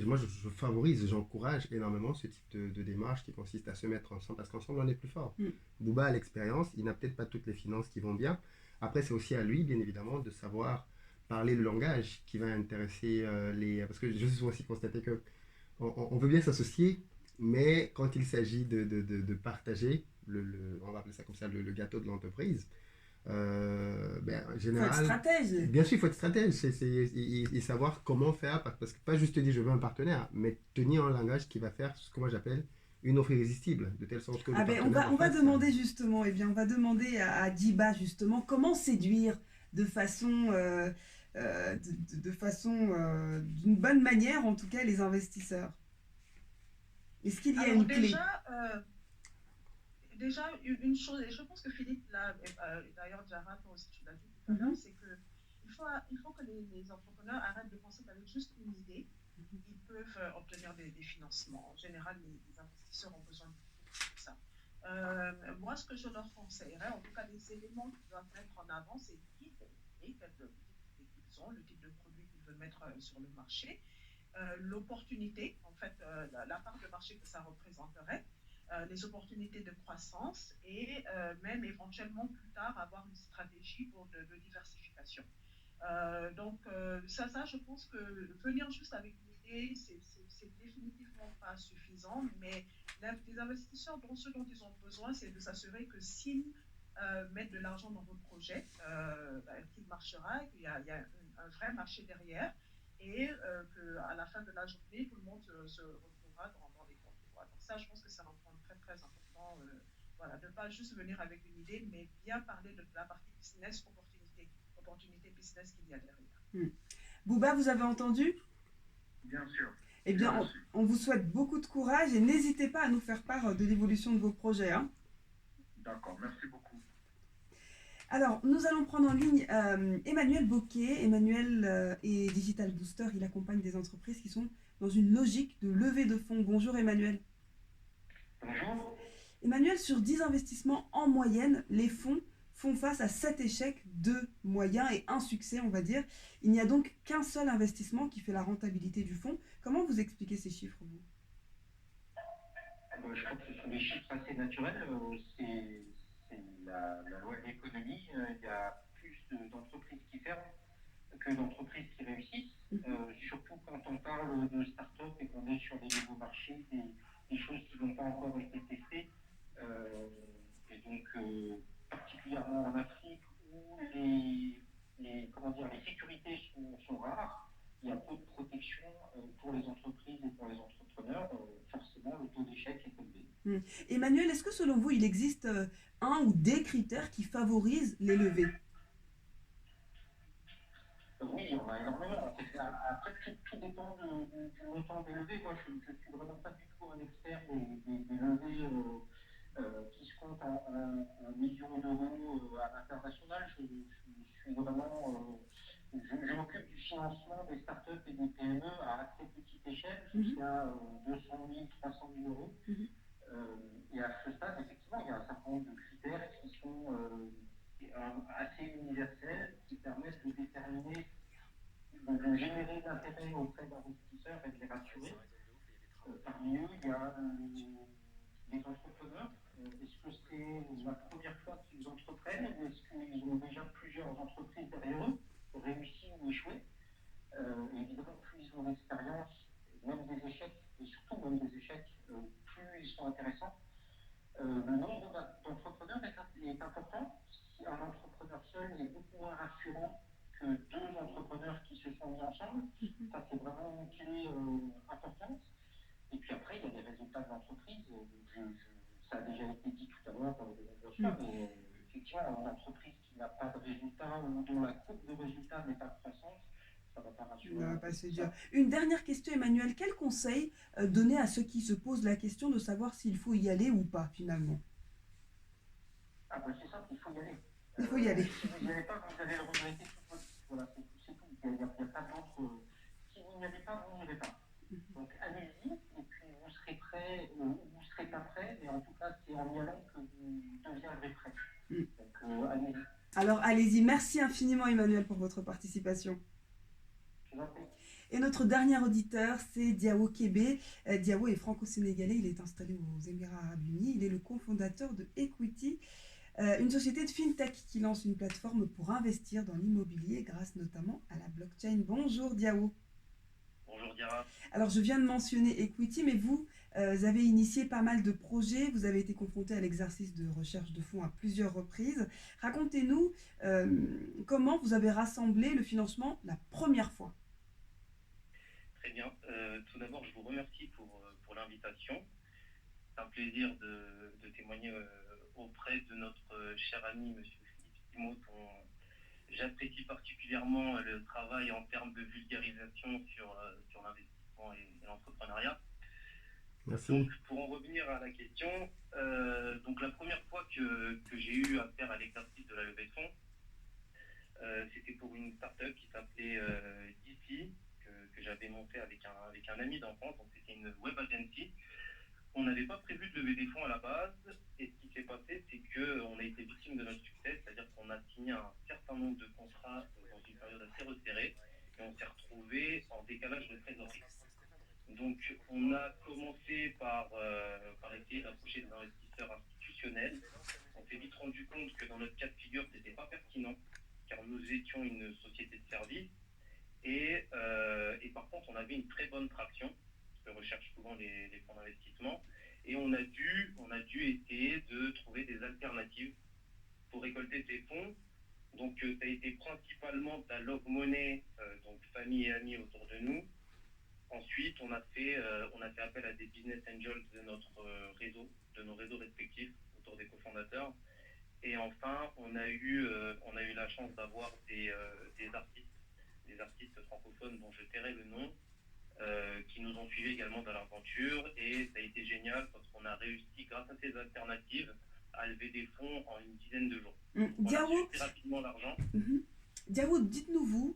moi, je favorise, j'encourage énormément ce type de démarche qui consiste à se mettre ensemble, parce qu'ensemble, on est plus fort. Bouba a l'expérience, il n'a peut-être pas toutes les finances qui vont bien. Après, c'est aussi à lui, bien évidemment, de savoir parler le langage qui va intéresser les... Parce que je suis aussi constaté que on veut bien s'associer, mais quand il s'agit de partager, on va appeler ça comme ça, le gâteau de l'entreprise, en général... Il faut être stratège. Bien sûr, il faut être stratège et savoir comment faire, parce que pas juste dire je veux un partenaire, mais tenir un langage qui va faire ce que moi j'appelle une offre irrésistible, de telle sorte que on va demander justement, on va demander à Djiba justement comment séduire de façon, d'une bonne manière en tout cas les investisseurs. Est-ce qu'il y a une clé? Déjà, une chose, et je pense que Philippe, là, d'ailleurs, Jara, toi aussi, tu l'as dit tout à l'heure, c'est qu'il faut que les entrepreneurs arrêtent de penser qu'avec juste une idée, ils peuvent obtenir des financements. En général, les investisseurs ont besoin de ça. Moi, ce que je leur conseillerais, en tout cas, les éléments qu'ils doivent mettre en avant, c'est le type qu'ils ont, le type de produit qu'ils veulent mettre sur le marché, l'opportunité, en fait, la part de marché que ça représenterait, les opportunités de croissance et même éventuellement plus tard avoir une stratégie de diversification. Donc ça, je pense que venir juste avec une idée, c'est définitivement pas suffisant, mais les investisseurs, ce dont ils ont besoin, c'est de s'assurer que s'ils mettent de l'argent dans votre projet, qu'il marchera, qu'il y a un vrai marché derrière et qu'à la fin de la journée, tout le monde se retrouvera dans les comptes. Donc ça, je pense que c'est un point très très important, de ne pas juste venir avec une idée, mais bien parler de la partie business, opportunité business qu'il y a derrière. Bouba, vous avez entendu? Bien sûr. Eh bien, on vous souhaite beaucoup de courage et n'hésitez pas à nous faire part de l'évolution de vos projets. Hein. D'accord, merci beaucoup. Alors, nous allons prendre en ligne Emmanuel Bocquet. Emmanuel est Digital Booster. Il accompagne des entreprises qui sont dans une logique de levée de fonds. Bonjour Emmanuel. Bonjour. Emmanuel, sur 10 investissements en moyenne, les fonds font face à 7 échecs, 2 moyens et 1 succès, on va dire. Il n'y a donc qu'un seul investissement qui fait la rentabilité du fonds. Comment vous expliquez ces chiffres, vous? Je crois que ce sont des chiffres assez naturels. C'est la loi de l'économie. Il y a plus d'entreprises qui ferment que d'entreprises qui réussissent. Surtout quand on parle de start-up et qu'on est sur des nouveaux marchés, des choses qui n'ont pas encore été testées. Et donc, particulièrement en Afrique où les sécurités sont rares, il y a peu de protection pour les entreprises et pour les entrepreneurs. Forcément, le taux d'échec est élevé. Emmanuel, est-ce que selon vous, il existe un ou des critères qui favorisent les levées? Oui, il y en a énormément. Après, tout dépend du montant des levées. Moi, je ne suis vraiment pas du tout un expert des levées qui se comptent en millions d'euros à l'international. Je suis vraiment... je m'occupe du financement des startups et des PME à très petite échelle, jusqu'à 200 000, 300 000 euros. Et à ce stade, effectivement, il y a un certain nombre de critères qui sont assez universels, qui permettent de déterminer, de générer de l'intérêt auprès d'investisseurs et de les rassurer. Parmi eux, il y a les entrepreneurs. Est-ce que c'est la première fois qu'ils entreprennent ou est-ce qu'ils ont déjà plusieurs entreprises derrière eux, réussies ou échouées? Évidemment, plus ils ont d'expérience, même des échecs et surtout même des échecs, plus ils sont intéressants. Le nombre d'entrepreneurs est important. Un entrepreneur seul est beaucoup moins rassurant que deux entrepreneurs qui se sont mis ensemble. Ça, c'est vraiment une clé importante. Et puis après, il y a les résultats de l'entreprise. Ça a déjà été dit tout à l'heure dans les négociations, mais effectivement, une entreprise qui n'a pas de résultats ou dont la courbe de résultats n'est pas croissante, ça ne va pas rassurer. On va pas se dire. Une dernière question, Emmanuel. Quel conseil donner à ceux qui se posent la question de savoir s'il faut y aller ou pas, finalement? Ah ben c'est simple, il faut y aller. Il faut y aller. Si vous n'y allez pas, vous allez le regretter toute votre vie. Voilà, c'est tout. Il n'y a pas d'autre. Si vous n'y allez pas, vous n'irez pas. Donc allez-y, et puis vous serez prêt ou vous ne serez pas prêt, mais en tout cas, c'est en y allant que vous deviendrez prêt. Donc allez-y. Alors allez-y. Merci infiniment, Emmanuel, pour votre participation. Je vous en prie. Et notre dernier auditeur, c'est Diawo Kébé. Diawo est franco-sénégalais, il est installé aux Émirats Arabes Unis. Il est le cofondateur de Equity, une société de fintech qui lance une plateforme pour investir dans l'immobilier grâce notamment à la blockchain. Bonjour Diawo. Bonjour Diara. Alors je viens de mentionner Equity, mais vous avez initié pas mal de projets, vous avez été confronté à l'exercice de recherche de fonds à plusieurs reprises. Racontez-nous comment vous avez rassemblé le financement la première fois. Très bien. Tout d'abord, je vous remercie pour l'invitation. C'est un plaisir de témoigner auprès de notre cher ami, M. Philippe Simot, dont j'apprécie particulièrement le travail en termes de vulgarisation sur l'investissement et l'entrepreneuriat. Merci. Donc, pour en revenir à la question, donc la première fois que j'ai eu affaire à l'exercice de la levée de fonds, c'était pour une start-up qui s'appelait DC, que j'avais monté avec un ami d'enfance. Donc c'était une web agency. On n'avait pas prévu de lever des fonds à la base, et ce qui s'est passé, c'est qu'on a été victime de notre succès, c'est-à-dire qu'on a signé un certain nombre de contrats dans une période assez resserrée, et on s'est retrouvé en décalage de trésorerie. Donc on a commencé par essayer d'approcher des investisseurs institutionnels. On s'est vite rendu compte que dans notre cas de figure, ce n'était pas pertinent, car nous étions une société de service. Et par contre, on avait une très bonne traction, que recherchent souvent les fonds d'investissement, et on a dû essayer de trouver des alternatives pour récolter ces fonds. Donc ça a été principalement de la log money, donc famille et amis autour de nous. Ensuite, on a fait appel à des business angels de notre réseau, de nos réseaux respectifs autour des cofondateurs. Et enfin, on a eu la chance d'avoir des artistes francophones dont je tairai le nom, qui nous ont suivis également dans l'aventure, et ça a été génial parce qu'on a réussi, grâce à ces alternatives, à lever des fonds en une dizaine de jours. Diawo, rapidement l'argent. Diawo, dites-nous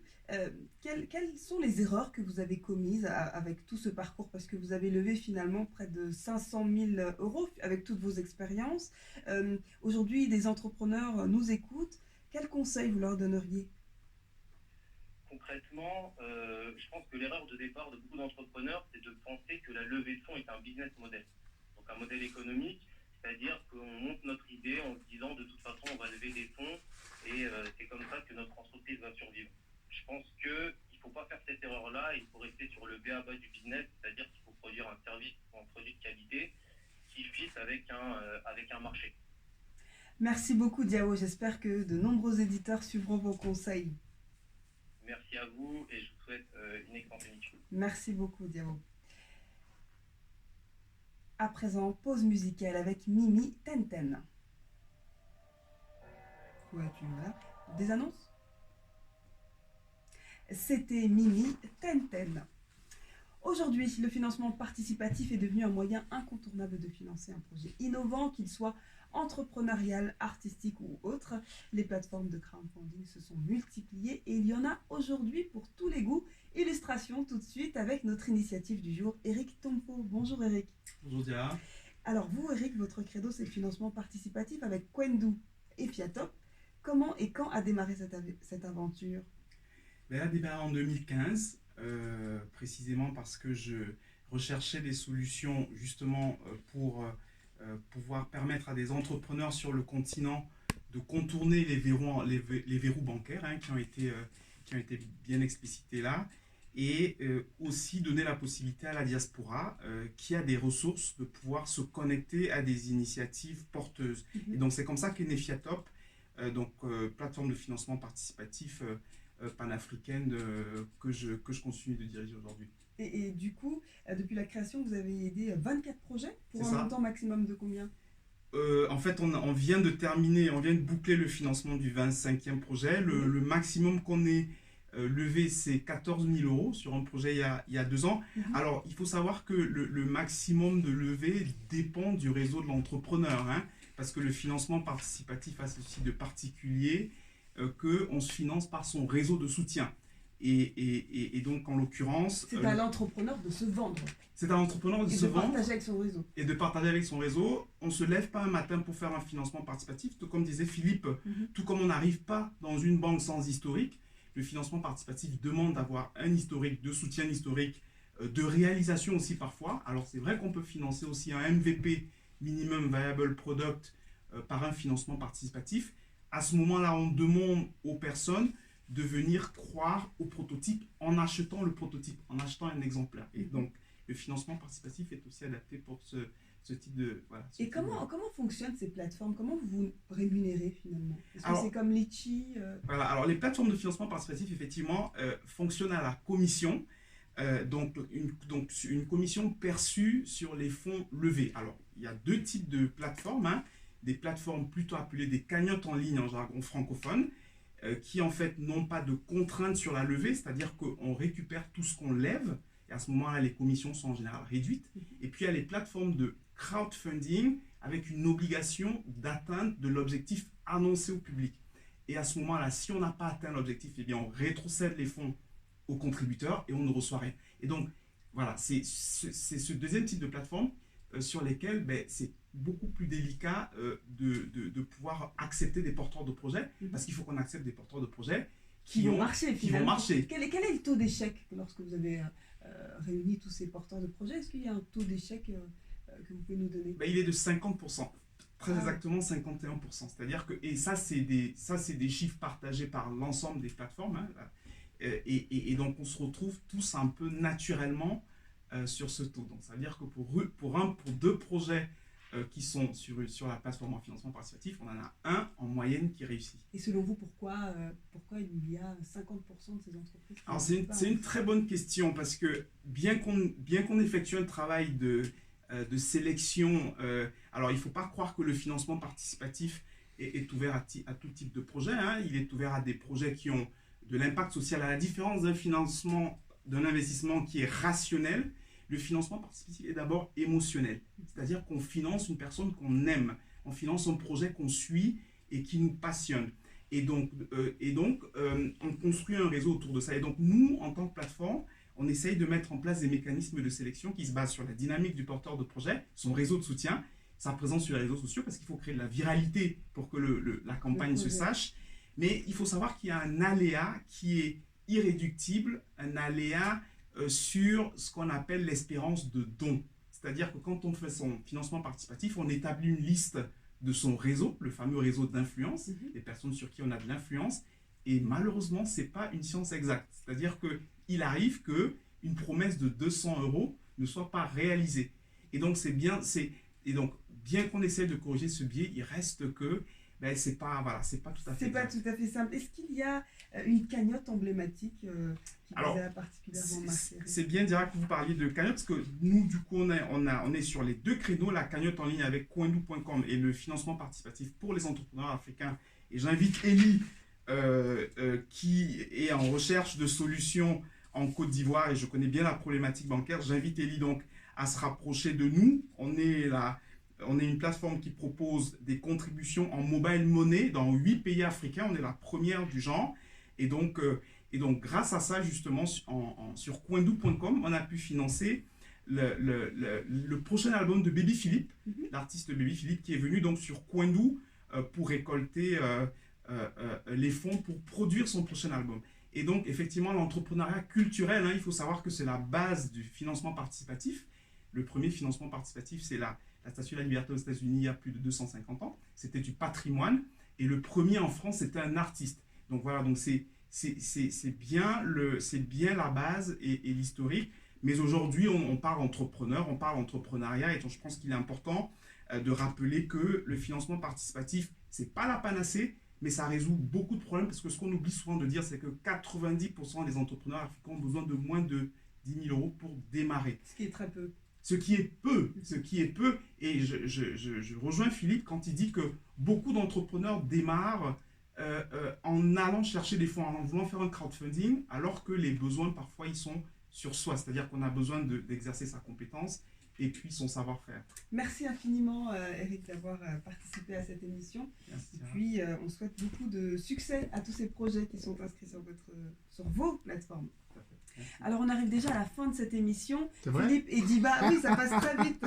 quelles sont les erreurs que vous avez commises avec tout ce parcours, parce que vous avez levé finalement près de 500 000 euros avec toutes vos expériences. Aujourd'hui, des entrepreneurs nous écoutent. Quels conseils vous leur donneriez? Concrètement, je pense que l'erreur de départ de beaucoup d'entrepreneurs, c'est de penser que la levée de fonds est un business model. Donc un modèle économique, c'est-à-dire qu'on monte notre idée en se disant de toute façon on va lever des fonds et c'est comme ça que notre entreprise va survivre. Je pense qu'il ne faut pas faire cette erreur-là, il faut rester sur le b.a.-ba du business, c'est-à-dire qu'il faut produire un service ou un produit de qualité qui fit avec un marché. Merci beaucoup Diawo, j'espère que de nombreux éditeurs suivront vos conseils. Merci à vous et je vous souhaite une excellente émission. Merci beaucoup Diawo. À présent, pause musicale avec Mimi Tenten. Ouais, voilà. Des annonces? C'était Mimi Tenten. Aujourd'hui, le financement participatif est devenu un moyen incontournable de financer un projet innovant, qu'il soit entrepreneurial, artistique ou autre. Les plateformes de crowdfunding se sont multipliées et il y en a aujourd'hui pour tous les goûts. Illustration tout de suite avec notre initiative du jour, Eric Tompo. Bonjour Eric. Bonjour Diara. Alors vous Eric, votre credo c'est le financement participatif avec Quendou et Fiatop. Comment et quand a démarré cette aventure? Elle a démarré en 2015, précisément parce que je recherchais des solutions justement pour pouvoir permettre à des entrepreneurs sur le continent de contourner les verrous bancaires qui ont été bien explicités là. et aussi donner la possibilité à la diaspora qui a des ressources de pouvoir se connecter à des initiatives porteuses. Et donc c'est comme ça qu'est né Fiatop, plateforme de financement participatif panafricaine que je continue de diriger aujourd'hui. Et du coup, depuis la création, vous avez aidé 24 projets pour un montant maximum de combien? En fait, on vient de boucler le financement du 25e projet. Le maximum qu'on ait levé, c'est 14 000 euros sur un projet il y a 2 ans. Alors, il faut savoir que le maximum de levée dépend du réseau de l'entrepreneur, hein, parce que le financement participatif a ceci de particulier qu'on se finance par son réseau de soutien. Et donc, en l'occurrence... C'est à l'entrepreneur de se vendre. C'est à l'entrepreneur de se vendre. Et de partager avec son réseau. Et de partager avec son réseau. On ne se lève pas un matin pour faire un financement participatif. Tout comme disait Philippe, tout comme on n'arrive pas dans une banque sans historique, le financement participatif demande d'avoir un historique, de soutien historique, de réalisation aussi parfois. Alors, c'est vrai qu'on peut financer aussi un MVP, Minimum Viable Product, par un financement participatif. À ce moment-là, on demande aux personnes de venir croire au prototype en achetant le prototype, en achetant un exemplaire. Et donc, le financement participatif est aussi adapté pour ce type de... Voilà, et comment fonctionnent ces plateformes? Comment vous vous rémunérez finalement? Est-ce que c'est comme Litchi Voilà, alors les plateformes de financement participatif, effectivement, fonctionnent à la commission. Donc une commission perçue sur les fonds levés. Alors, il y a 2 types de plateformes, hein. Des plateformes plutôt appelées des cagnottes en ligne en jargon francophone, qui en fait n'ont pas de contraintes sur la levée, c'est-à-dire qu'on récupère tout ce qu'on lève, et à ce moment-là, les commissions sont en général réduites. Et puis, il y a les plateformes de crowdfunding avec une obligation d'atteinte de l'objectif annoncé au public. Et à ce moment-là, si on n'a pas atteint l'objectif, eh bien, on rétrocède les fonds aux contributeurs et on ne reçoit rien. Et donc, voilà, c'est ce deuxième type de plateforme sur lesquelles c'est beaucoup plus délicat de pouvoir accepter des porteurs de projets, parce qu'il faut qu'on accepte des porteurs de projets qui vont marcher. Quel est le taux d'échec lorsque vous avez réuni tous ces porteurs de projets? Est-ce qu'il y a un taux d'échec que vous pouvez nous donner? Il est de 50%, très exactement 51%. C'est-à-dire que, et ça c'est des chiffres partagés par l'ensemble des plateformes, hein, et donc on se retrouve tous un peu naturellement sur ce taux. Donc ça veut dire que pour 2 projets qui sont sur la plateforme en financement participatif, on en a un en moyenne qui réussit. Et selon vous, pourquoi il y a 50% de ces entreprises? Alors c'est une très bonne question, parce que bien qu'on effectue un travail de sélection, alors il ne faut pas croire que le financement participatif est ouvert à tout type de projet, hein. Il est ouvert à des projets qui ont de l'impact social, à la différence d'un investissement qui est rationnel. Le financement participatif est d'abord émotionnel, c'est-à-dire qu'on finance une personne qu'on aime, on finance un projet qu'on suit et qui nous passionne. Et donc, on construit un réseau autour de ça. Et donc, nous, en tant que plateforme, on essaye de mettre en place des mécanismes de sélection qui se basent sur la dynamique du porteur de projet, son réseau de soutien, sa présence sur les réseaux sociaux, parce qu'il faut créer de la viralité pour que la campagne se sache. Mais il faut savoir qu'il y a un aléa qui est irréductible, un aléa sur ce qu'on appelle l'espérance de don. C'est-à-dire que quand on fait son financement participatif, on établit une liste de son réseau, le fameux réseau d'influence, les personnes sur qui on a de l'influence, et malheureusement, ce n'est pas une science exacte. C'est-à-dire qu'il arrive qu'une promesse de 200 € ne soit pas réalisée. Et donc, bien qu'on essaie de corriger ce biais, il reste que c'est pas tout à fait exact. C'est pas tout à fait simple. Est-ce qu'il y a une cagnotte emblématique qui vous a particulièrement marqué? C'est bien direct que vous parliez de cagnotte, parce que nous, du coup, on est sur les 2 créneaux, la cagnotte en ligne avec coindou.com et le financement participatif pour les entrepreneurs africains. Et j'invite Elie, qui est en recherche de solutions en Côte d'Ivoire, et je connais bien la problématique bancaire. J'invite Elie donc à se rapprocher de nous. On est une plateforme qui propose des contributions en mobile money dans 8 pays africains. On est la première du genre. Et donc grâce à ça, justement, sur coindou.com, on a pu financer le prochain album de Baby Philippe, l'artiste Baby Philippe, qui est venu donc sur Coindou pour récolter les fonds pour produire son prochain album. Et donc, effectivement, l'entrepreneuriat culturel, hein, il faut savoir que c'est la base du financement participatif. Le premier financement participatif, c'est la Statue de la Liberté aux États-Unis il y a plus de 250 ans. C'était du patrimoine. Et le premier en France, c'était un artiste. Donc voilà, donc c'est c'est bien la base et l'historique. Mais aujourd'hui, on parle entrepreneur, on parle entrepreneuriat, et donc je pense qu'il est important de rappeler que le financement participatif, ce n'est pas la panacée, mais ça résout beaucoup de problèmes, parce que ce qu'on oublie souvent de dire, c'est que 90% des entrepreneurs africains ont besoin de moins de 10 000 euros pour démarrer. Ce qui est très peu. Ce qui est peu, et je rejoins Philippe quand il dit que beaucoup d'entrepreneurs démarrent en allant chercher des fonds, en voulant faire un crowdfunding, alors que les besoins, parfois, ils sont sur soi. C'est-à-dire qu'on a besoin d'exercer sa compétence et puis son savoir-faire. Merci infiniment, Eric, d'avoir participé à cette émission. Merci. Et puis, on souhaite beaucoup de succès à tous ces projets qui sont inscrits sur vos plateformes. Alors, on arrive déjà à la fin de cette émission. Philippe et Diba, oui, ça passe très vite.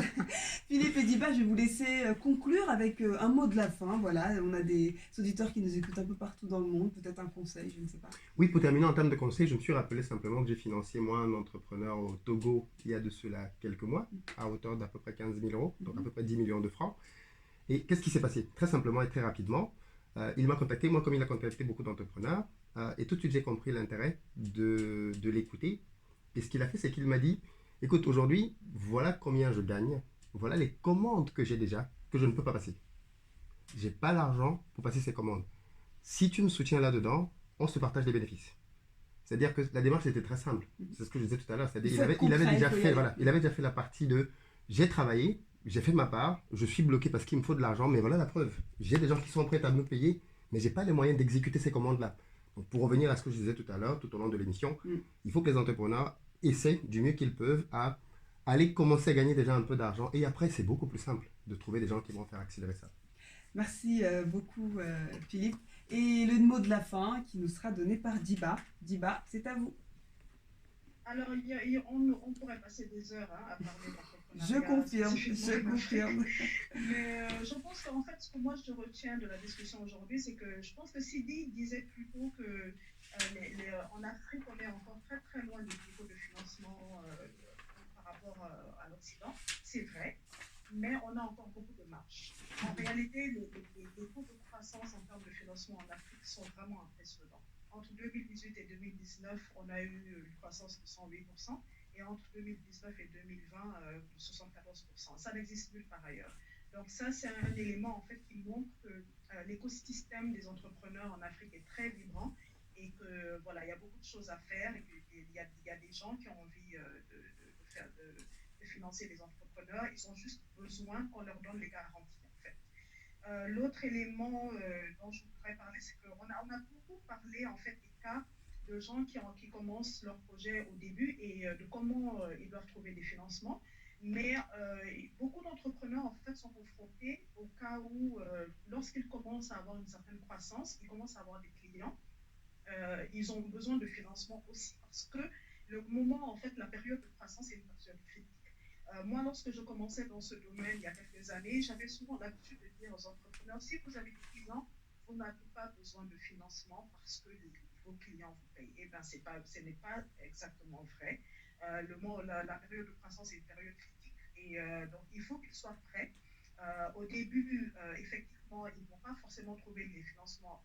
Philippe et Diba, je vais vous laisser conclure avec un mot de la fin. Voilà, on a des auditeurs qui nous écoutent un peu partout dans le monde, peut-être un conseil, je ne sais pas. Oui, pour terminer en termes de conseils, je me suis rappelé simplement que j'ai financé moi un entrepreneur au Togo il y a de cela quelques mois, à hauteur d'à peu près 15 000 euros, donc à peu près 10 millions de francs. Et qu'est-ce qui s'est passé? Très simplement et très rapidement, il m'a contacté, moi comme il a contacté beaucoup d'entrepreneurs, et tout de suite j'ai compris l'intérêt de l'écouter. Et ce qu'il a fait, c'est qu'il m'a dit, écoute, aujourd'hui, voilà combien je gagne, voilà les commandes que j'ai déjà, que je ne peux pas passer. J'ai pas l'argent pour passer ces commandes. Si tu me soutiens là-dedans, on se partage les bénéfices. C'est-à-dire que la démarche était très simple. C'est ce que je disais tout à l'heure. C'est-à-dire il avait déjà fait la partie de j'ai travaillé, j'ai fait de ma part, je suis bloqué parce qu'il me faut de l'argent, mais voilà la preuve. J'ai des gens qui sont prêts à me payer, mais j'ai pas les moyens d'exécuter ces commandes-là. Donc pour revenir à ce que je disais tout à l'heure, tout au long de l'émission, il faut que les entrepreneurs essaient du mieux qu'ils peuvent à aller commencer à gagner déjà un peu d'argent. Et après, c'est beaucoup plus simple de trouver des gens qui vont faire accélérer ça. Merci beaucoup, Philippe. Et le mot de la fin qui nous sera donné par Diba. Diba, c'est à vous. Alors, on pourrait passer des heures à parler d'entrepreneuriat. Je confirme. Mais je pense qu'en fait, ce que moi je retiens de la discussion aujourd'hui, c'est que je pense que Sidi disait plutôt que en Afrique, on est encore très très loin du niveau de financement par rapport à l'Occident. C'est vrai, mais on a encore beaucoup de marge. En réalité, les taux de croissance en termes de financement en Afrique sont vraiment impressionnants. Entre 2018 et 2019, on a eu une croissance de 108%, et entre 2019 et 2020, de 74%. Ça n'existe nulle part ailleurs. Donc ça, c'est un élément en fait qui montre que l'écosystème des entrepreneurs en Afrique est très vibrant, et que voilà, il y a beaucoup de choses à faire, et qu'il y a des gens qui ont envie de financer les entrepreneurs. Ils ont juste besoin qu'on leur donne les garanties en fait. L'autre élément dont je voudrais parler, c'est qu'on a beaucoup parlé en fait des cas de gens qui commencent leur projet au début, et de comment ils doivent trouver des financements. Mais beaucoup d'entrepreneurs en fait sont confrontés au cas où, lorsqu'ils commencent à avoir une certaine croissance, ils commencent à avoir des clients, ils ont besoin de financement aussi, parce que le moment, en fait, la période de croissance est une période critique. Moi, lorsque je commençais dans ce domaine il y a quelques années, j'avais souvent l'habitude de dire aux entrepreneurs, si vous avez des clients, vous n'avez pas besoin de financement parce que vos clients vous payent. Eh bien, ce n'est pas exactement vrai. La période de croissance est une période critique, et donc il faut qu'ils soient prêts. Au début, effectivement, ils ne vont pas forcément trouver les financements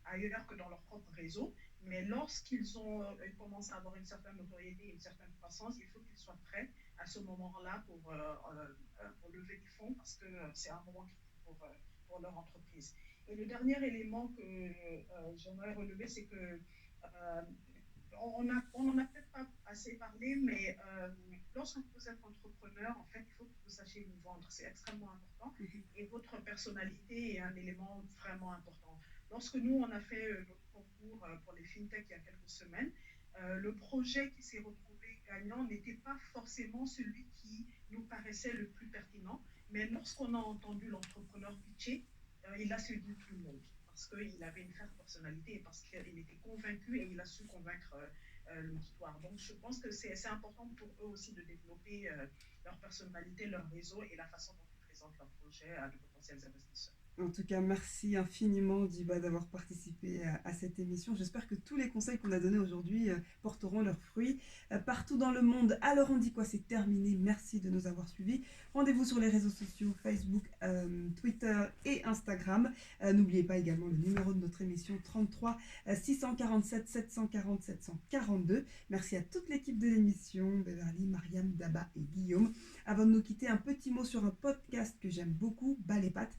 ailleurs que dans leur propre réseau, mais lorsqu'ils commencent à avoir une certaine notoriété, une certaine croissance, il faut qu'ils soient prêts à ce moment-là pour lever des fonds, parce que c'est un moment critique pour leur entreprise. Et le dernier élément que j'aimerais relever, c'est que on n'en a peut-être pas assez parlé, mais lorsque vous êtes entrepreneur, en fait, il faut que vous sachiez vous vendre. C'est extrêmement important. Et votre personnalité est un élément vraiment important. Lorsque nous, on a fait notre concours pour les fintechs il y a quelques semaines, le projet qui s'est retrouvé gagnant n'était pas forcément celui qui nous paraissait le plus pertinent, mais lorsqu'on a entendu l'entrepreneur pitcher, il a séduit tout le monde, parce qu'il avait une forte personnalité, et parce qu'il était convaincu, et il a su convaincre l'auditoire. Donc je pense que c'est important pour eux aussi de développer leur personnalité, leur réseau, et la façon dont ils présentent leur projet à de potentiels investisseurs. En tout cas, merci infiniment Djiba d'avoir participé à cette émission. J'espère que tous les conseils qu'on a donnés aujourd'hui porteront leurs fruits partout dans le monde. Alors on dit quoi, c'est terminé. Merci de nous avoir suivis. Rendez-vous sur les réseaux sociaux, Facebook, Twitter et Instagram. N'oubliez pas également le numéro de notre émission 33 647 740 742. Merci à toute l'équipe de l'émission, Beverly, Mariam, Daba et Guillaume. Avant de nous quitter, un petit mot sur un podcast que j'aime beaucoup, Bas les pattes.